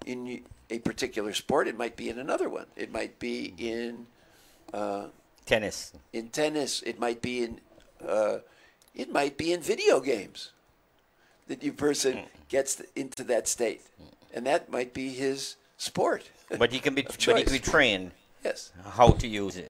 in a particular sport, it might be in another one. It might be in tennis. In tennis, it might be in video games that the person gets into that state, and that might be his sport. But he can be trained. Yes. How to use it.